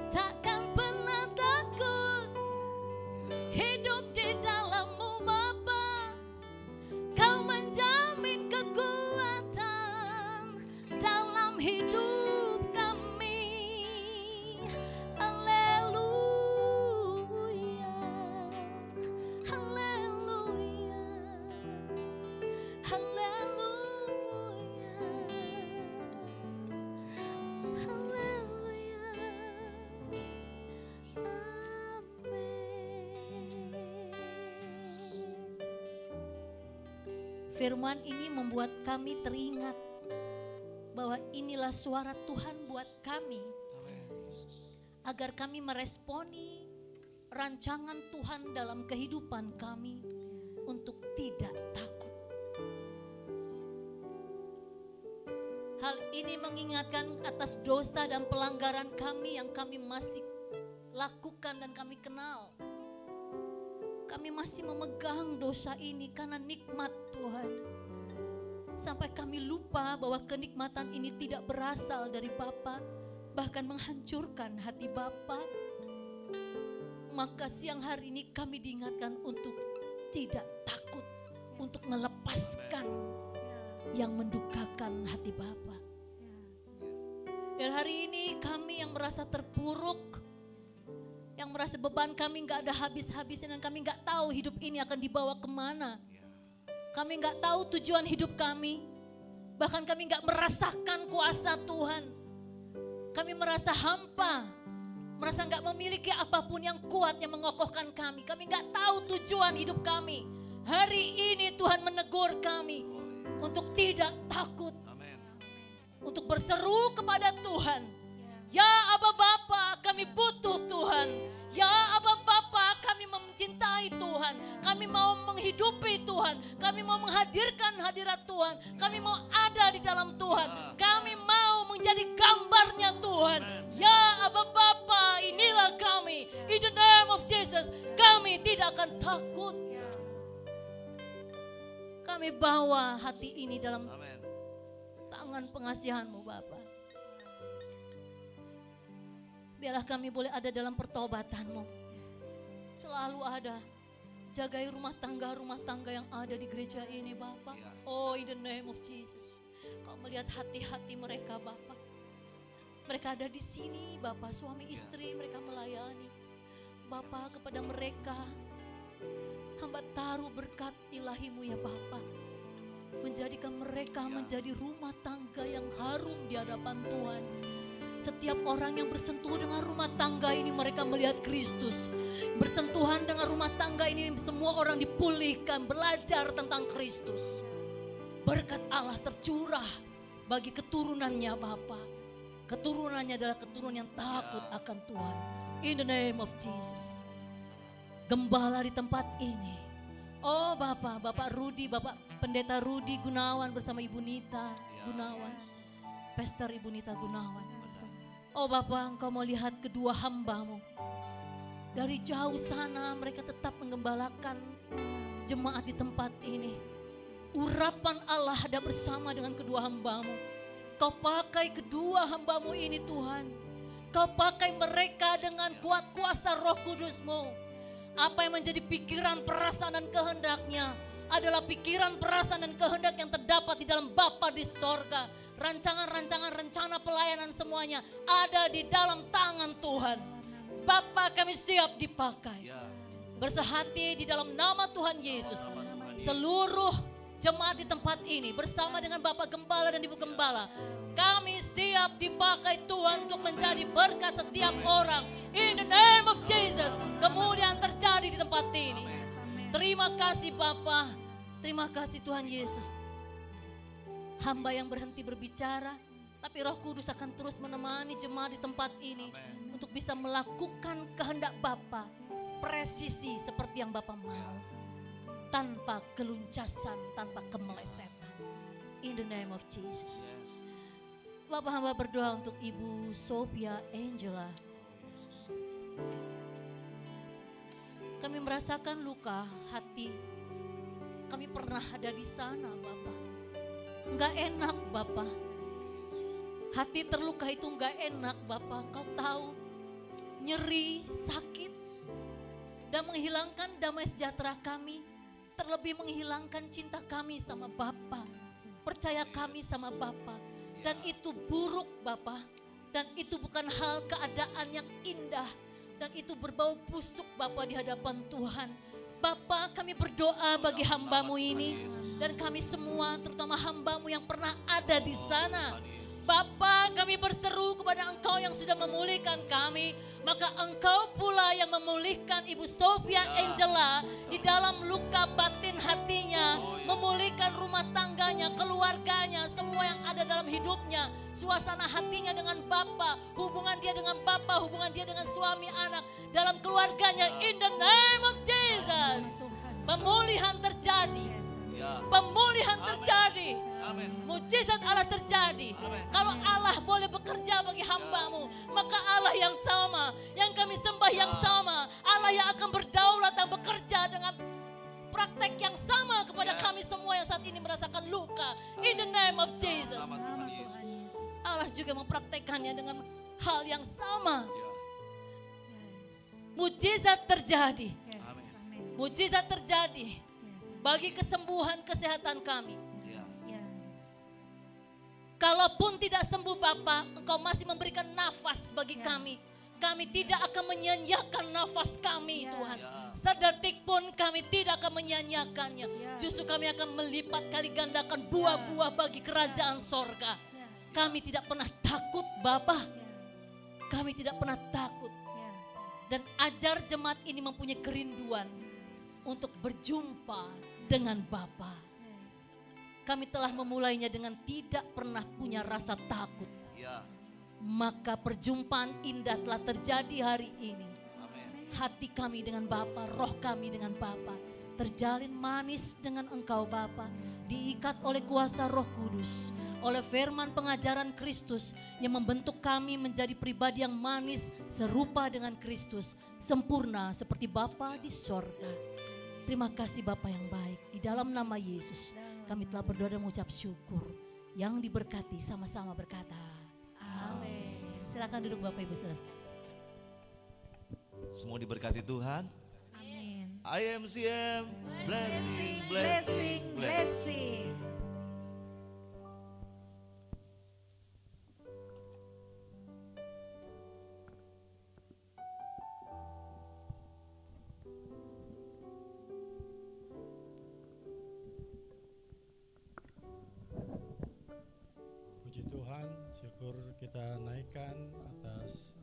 Speaker 3: takkan pernah takut, hidup di dalam-Mu Bapa, Kau menjamin kekuatan dalam hidup. Firman ini membuat kami teringat bahwa inilah suara Tuhan buat kami. Agar kami meresponi rancangan Tuhan dalam kehidupan kami untuk tidak takut. Hal ini mengingatkan atas dosa dan pelanggaran kami yang kami masih lakukan dan kami kenal. Kami masih memegang dosa ini karena nikmat Tuhan. Sampai kami lupa bahwa kenikmatan ini tidak berasal dari Bapa, bahkan menghancurkan hati Bapa. Maka siang hari ini kami diingatkan untuk tidak takut, untuk melepaskan yang mendukakan hati Bapa. Dan hari ini kami yang merasa terpuruk, yang merasa beban kami gak ada habis-habisnya, dan kami gak tahu hidup ini akan dibawa kemana. Kami gak tahu tujuan hidup kami. Bahkan kami gak merasakan kuasa Tuhan. Kami merasa hampa, merasa gak memiliki apapun yang kuat yang mengokohkan kami. Kami gak tahu tujuan hidup kami. Hari ini Tuhan menegur kami untuk tidak takut. Untuk berseru kepada Tuhan. Ya Aba Bapa, kami butuh Tuhan. Ya Aba Bapa, kami mencintai Tuhan. Kami mau menghidupi Tuhan. Kami mau menghadirkan hadirat Tuhan. Kami mau ada di dalam Tuhan. Kami mau menjadi gambarnya Tuhan. Ya Aba Bapa, inilah kami. In the name of Jesus, kami tidak akan takut. Kami bawa hati ini dalam tangan pengasihan-Mu Bapa. Biarlah kami boleh ada dalam pertobatan-Mu. Selalu ada. Jagai rumah tangga yang ada di gereja ini Bapa. Oh, in the name of Jesus. Kau melihat hati-hati mereka Bapa. Mereka ada di sini Bapa, suami istri mereka melayani. Bapa, kepada mereka hamba taruh berkat ilahi-Mu ya Bapa. Menjadikan mereka menjadi rumah tangga yang harum di hadapan Tuhan. Setiap orang yang bersentuh dengan rumah tangga ini mereka melihat Kristus. Bersentuhan dengan rumah tangga ini semua orang dipulihkan, belajar tentang Kristus. Berkat Allah tercurah bagi keturunannya Bapa. Keturunannya adalah keturunan yang takut akan Tuhan. In the name of Jesus. Gembala di tempat ini. Oh Bapak Rudi, Bapak Pendeta Rudi Gunawan bersama Ibu Nita Gunawan. Pastor Ibu Nita Gunawan. Oh Bapak, Engkau mau lihat kedua hamba-Mu. Dari jauh sana mereka tetap menggembalakan jemaat di tempat ini. Urapan Allah ada bersama dengan kedua hamba-Mu. Kau pakai kedua hamba-Mu ini Tuhan. Kau pakai mereka dengan kuat kuasa Roh Kudus-Mu. Apa yang menjadi pikiran, perasaan dan kehendaknya adalah pikiran, perasaan dan kehendak yang terdapat di dalam Bapa di sorga. Rancangan-rancangan, rencana pelayanan semuanya ada di dalam tangan Tuhan. Bapa, kami siap dipakai. Bersehati di dalam nama Tuhan Yesus. Seluruh jemaat di tempat ini bersama dengan Bapak Gembala dan Ibu Gembala. Kami siap dipakai Tuhan untuk menjadi berkat setiap orang. In the name of Jesus, kemuliaan terjadi di tempat ini. Terima kasih Bapa, terima kasih Tuhan Yesus. Hamba yang berhenti berbicara, tapi Roh Kudus akan terus menemani jemaat di tempat ini untuk bisa melakukan kehendak Bapa, presisi seperti yang Bapa mau, tanpa keluncasan, tanpa kemelesetan. In the name of Jesus. Bapak hamba berdoa untuk Ibu Sophia Angela. Kami merasakan luka hati. Kami pernah ada di sana Bapak. Enggak enak Bapak. Hati terluka itu enggak enak Bapak. Kau tahu nyeri, sakit. Dan menghilangkan damai sejahtera kami. Terlebih menghilangkan cinta kami sama Bapak. Percaya kami sama Bapak. Dan itu buruk Bapak. Dan itu bukan hal keadaan yang indah. Dan itu berbau busuk Bapak di hadapan Tuhan. Bapak, kami berdoa bagi hamba-Mu ini. Dan kami semua, terutama hamba-Mu yang pernah ada di sana. Bapa, kami berseru kepada Engkau yang sudah memulihkan kami. Maka Engkau pula yang memulihkan Ibu Sophia Angela di dalam luka batin hatinya. Memulihkan rumah tangganya, keluarganya, semua yang ada dalam hidupnya. Suasana hatinya dengan Bapa, hubungan dia dengan Bapa, hubungan dia dengan suami anak. Dalam keluarganya, in the name of Jesus. Pemulihan terjadi. Pemulihan terjadi. Mujizat Allah terjadi. Kalau Allah boleh bekerja bagi hamba-Mu, maka Allah yang sama, yang kami sembah yang sama, Allah yang akan berdaulat dan bekerja dengan praktek yang sama kepada kami semua yang saat ini merasakan luka. In the name of Jesus. Allah juga mempraktekannya dengan hal yang sama. Mujizat terjadi. Mujizat terjadi bagi kesembuhan kesehatan kami. Kalaupun tidak sembuh Bapa, Engkau masih memberikan nafas bagi kami. Kami tidak akan menyanyiakan nafas kami Tuhan. Sedetik pun kami tidak akan menyanyiakannya. Justru kami akan melipat kali gandakan buah-buah bagi kerajaan sorga. Kami tidak pernah takut Bapa. Kami tidak pernah takut. Dan ajar jemaat ini mempunyai kerinduan untuk berjumpa dengan Bapa. Kami telah memulainya dengan tidak pernah punya rasa takut. Maka perjumpaan indah telah terjadi hari ini. Hati kami dengan Bapa, roh kami dengan Bapa terjalin manis dengan Engkau Bapa, diikat oleh kuasa Roh Kudus, oleh firman pengajaran Kristus yang membentuk kami menjadi pribadi yang manis serupa dengan Kristus, sempurna seperti Bapa di sorga. Terima kasih Bapa yang baik, di dalam nama Yesus kami telah berdoa dan mengucap syukur. Yang diberkati sama-sama berkata amin. Silakan duduk Bapak Ibu Saudara.
Speaker 1: Semua diberkati Tuhan.
Speaker 2: Amin.
Speaker 1: IMCM blessing,
Speaker 2: Blessing, blessing.
Speaker 4: Puji Tuhan, syukur kita naikkan atas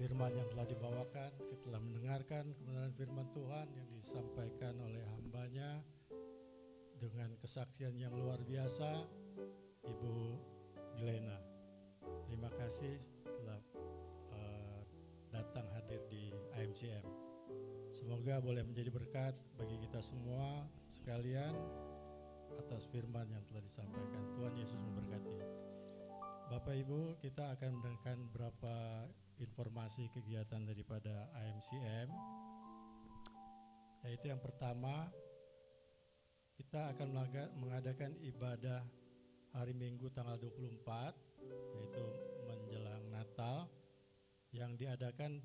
Speaker 4: firman yang telah dibawakan. Kita telah mendengarkan kebenaran firman Tuhan yang disampaikan oleh hambanya dengan kesaksian yang luar biasa, Ibu Glenna. Terima kasih telah datang hadir di IMCM. Semoga boleh menjadi berkat bagi kita semua sekalian atas firman yang telah disampaikan. Tuhan Yesus memberkati. Bapak Ibu, kita akan mendengarkan beberapa informasi kegiatan daripada IMCM. Yaitu yang pertama, kita akan mengadakan ibadah hari Minggu tanggal 24, yaitu menjelang Natal, yang diadakan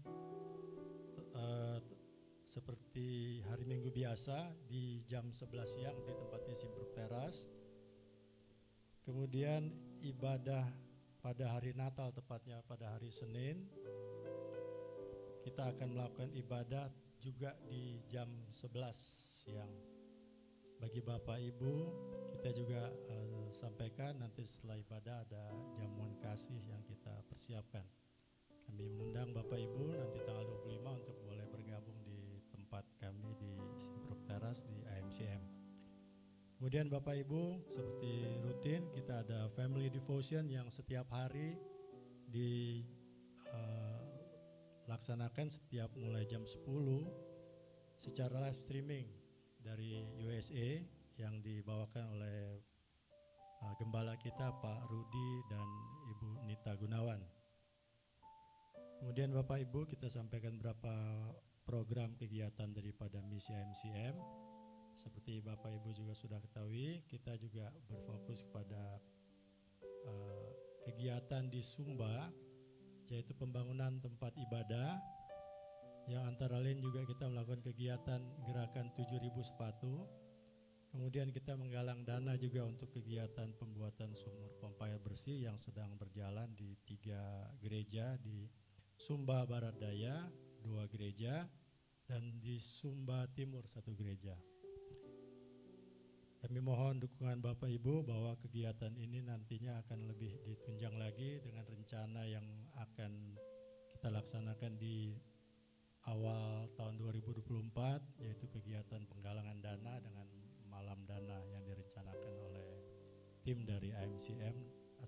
Speaker 4: seperti hari Minggu biasa di jam 11 siang di tempatnya Simpruk Teras. Kemudian ibadah pada hari Natal, tepatnya pada hari Senin, kita akan melakukan ibadah juga di jam 11 siang. Bagi Bapak Ibu, kita juga sampaikan nanti setelah ibadah ada jamuan kasih yang kita persiapkan. Kami mengundang Bapak Ibu nanti tanggal 25 untuk boleh bergabung di tempat kami di Simpruk Teras di IMCM. Kemudian Bapak Ibu, seperti rutin kita ada family devotion yang setiap hari dilaksanakan setiap mulai jam 10 secara live streaming dari USA yang dibawakan oleh gembala kita Pak Rudi dan Ibu Nita Gunawan. Kemudian Bapak Ibu, kita sampaikan beberapa program kegiatan daripada misi IMCM. Seperti Bapak Ibu juga sudah ketahui, kita juga berfokus kepada kegiatan di Sumba, yaitu pembangunan tempat ibadah, yang antara lain juga kita melakukan kegiatan gerakan 7.000 sepatu. Kemudian kita menggalang dana juga untuk kegiatan pembuatan sumur pompa air bersih yang sedang berjalan di 3 gereja di Sumba Barat Daya 2 gereja dan di Sumba Timur 1 gereja. Kami mohon dukungan Bapak Ibu bahwa kegiatan ini nantinya akan lebih ditunjang lagi dengan rencana yang akan kita laksanakan di awal tahun 2024, yaitu kegiatan penggalangan dana dengan malam dana yang direncanakan oleh tim dari IMCM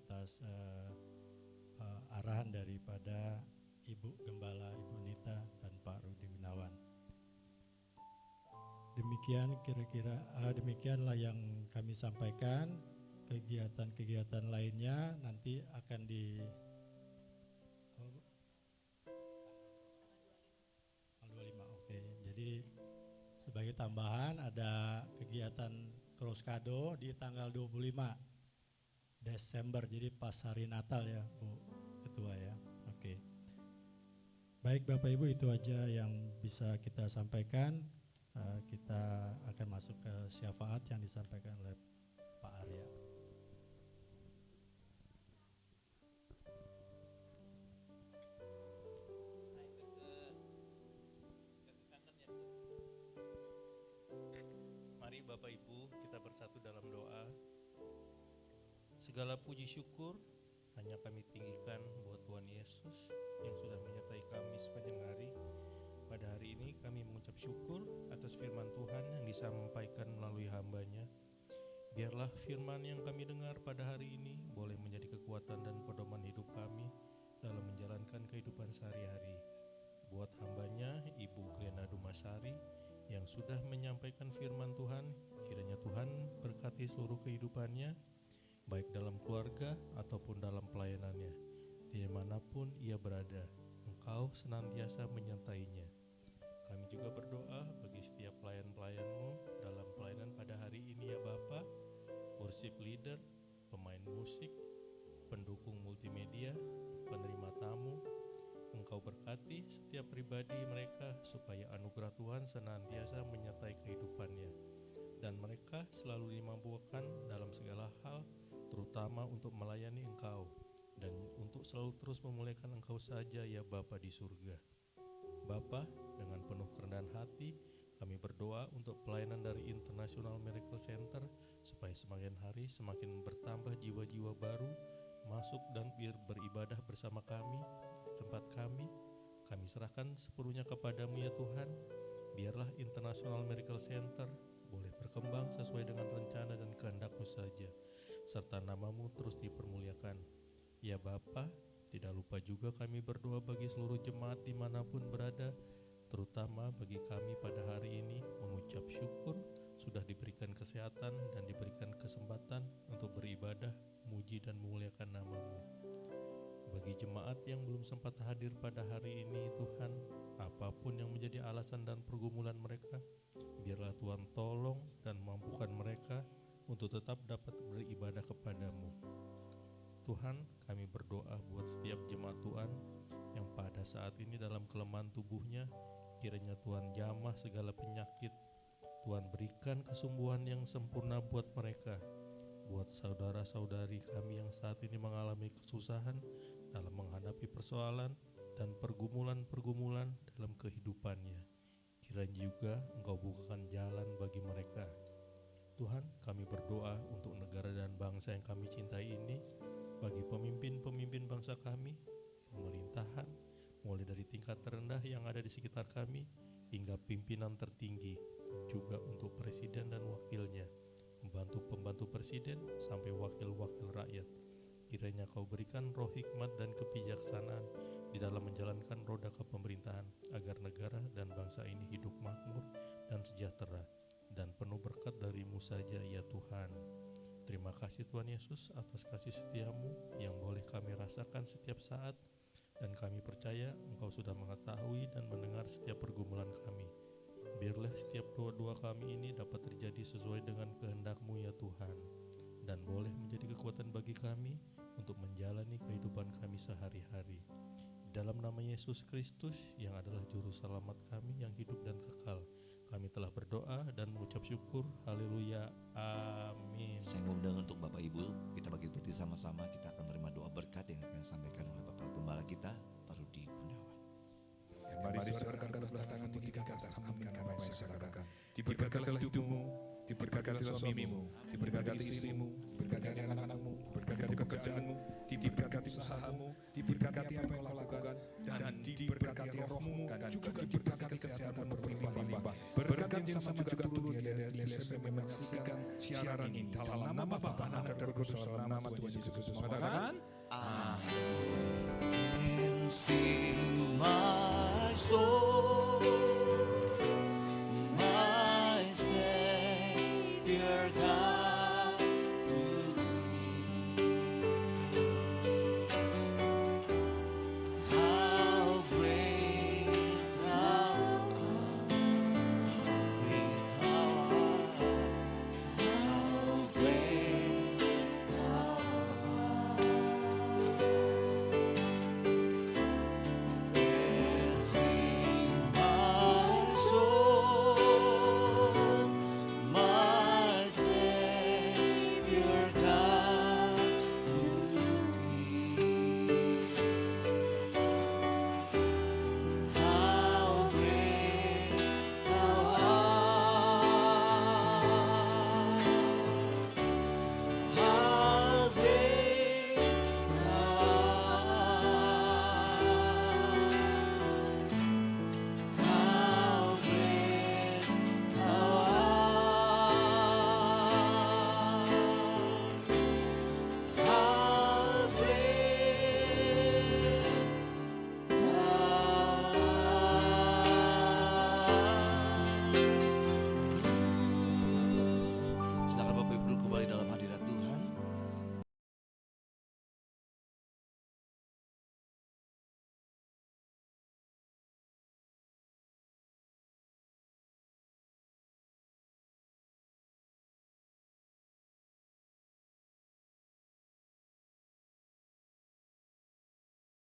Speaker 4: atas arahan daripada Ibu Gembala, Ibu Nita dan Pak Rudi Gunawan. Demikian demikianlah yang kami sampaikan. Kegiatan-kegiatan lainnya nanti akan di tanggal 25. Oke. Jadi sebagai tambahan ada kegiatan Cross Kado di tanggal 25 Desember. Jadi pas hari Natal ya, Bu Ketua ya. Oke. Baik Bapak Ibu, itu aja yang bisa kita sampaikan. Kita akan masuk ke syafaat yang disampaikan oleh Pak Arya.
Speaker 5: Bapak Ibu, kita bersatu dalam doa. Segala puji syukur hanya kami tinggikan buat Tuhan Yesus yang sudah menyertai kami sepanjang hari. Pada hari ini kami mengucap syukur atas firman Tuhan yang disampaikan melalui hamba-Nya. Biarlah firman yang kami dengar pada hari ini boleh menjadi kekuatan dan pedoman hidup kami dalam menjalankan kehidupan sehari-hari. Buat hamba-Nya, Ibu Glena Dumasari, yang sudah menyampaikan firman Tuhan, kiranya Tuhan berkati seluruh kehidupannya, baik dalam keluarga ataupun dalam pelayanannya. Dimanapun ia berada, Engkau senantiasa menyertainya. Kami juga berdoa bagi setiap pelayan-pelayan-Mu dalam pelayanan pada hari ini ya Bapa, worship leader, pemain musik, pendukung multimedia, penerima tamu. Engkau berkati setiap pribadi mereka supaya anugerah Tuhan senantiasa menyertai kehidupannya, dan mereka selalu dimampukan dalam segala hal, terutama untuk melayani Engkau dan untuk selalu terus memuliakan Engkau saja ya Bapa di surga. Bapa, dengan penuh kerendahan hati kami berdoa untuk pelayanan dari International Miracle Center supaya semakin hari semakin bertambah jiwa-jiwa baru masuk dan beribadah bersama kami di tempat kami. Kami serahkan sepenuhnya kepadamu ya Tuhan. Biarlah International Miracle Center boleh berkembang sesuai dengan rencana dan kehendak-Mu saja, serta nama-Mu terus dipermuliakan. Ya Bapa, tidak lupa juga kami berdoa bagi seluruh jemaat dimanapun berada, terutama bagi kami pada hari ini mengucap syukur sudah diberikan kesehatan dan diberikan kesempatan untuk beribadah, muji dan memuliakan nama-Mu. Bagi jemaat yang belum sempat hadir pada hari ini Tuhan, apapun yang menjadi alasan dan pergumulan mereka, biarlah Tuhan tolong dan mampukan mereka untuk tetap dapat beribadah kepadamu. Tuhan, kami berdoa buat setiap jemaat Tuhan yang pada saat ini dalam kelemahan tubuhnya, kiranya Tuhan jamah segala penyakit. Tuhan berikan kesembuhan yang sempurna buat mereka. Buat saudara-saudari kami yang saat ini mengalami kesusahan dalam menghadapi persoalan dan pergumulan-pergumulan dalam kehidupannya, kiranya juga Engkau bukakan jalan bagi mereka. Tuhan, kami berdoa untuk negara dan bangsa yang kami cintai ini, bagi pemimpin-pemimpin bangsa kami, pemerintahan, mulai dari tingkat terendah yang ada di sekitar kami, hingga pimpinan tertinggi, juga untuk presiden dan wakilnya, pembantu-pembantu presiden, sampai wakil-wakil rakyat. Kiranya Kau berikan roh hikmat dan kebijaksanaan di dalam menjalankan roda kepemerintahan, agar negara dan bangsa ini hidup makmur dan sejahtera, dan penuh berkat dari-Mu saja ya Tuhan. Terima kasih Tuhan Yesus atas kasih setia-Mu yang boleh kami rasakan setiap saat, dan kami percaya Engkau sudah mengetahui dan mendengar setiap pergumulan kami. Biarlah setiap doa-doa kami ini dapat terjadi sesuai dengan kehendak-Mu ya Tuhan, dan boleh menjadi kekuatan bagi kami untuk menjalani kehidupan kami sehari-hari. Dalam nama Yesus Kristus yang adalah juru selamat kami yang hidup dan kekal, kami telah berdoa dan mengucap syukur. Haleluya. Amin.
Speaker 1: Saya mengundang untuk Bapak Ibu, kita bagi sama-sama, kita akan menerima doa berkat yang akan disampaikan oleh Bapak Gembala kita, Pak Rudi Gunawan.
Speaker 6: Mari saudarakan kedua tangan tinggi ke atas, aminkan apa yang saya katakan. Diberkatilah hidupmu, diberkatilah suamimu, diberkati istrimu, diberkati anak-anakmu, diberkati pekerjaanmu, diberkati usahamu, diberkati apa yang kau lakukan, dan diberkati rohmu, dan juga diberkati kesehatanmu berlimpah-limpah. Berkat yang sama juga turun di LSM menyaksikan siaran ini. Dalam nama Bapa, Anak dan Roh Kudus, dalam nama Tuhan Yesus Kristus. Katakan,
Speaker 1: Amin. Sing my soul, my Savior God.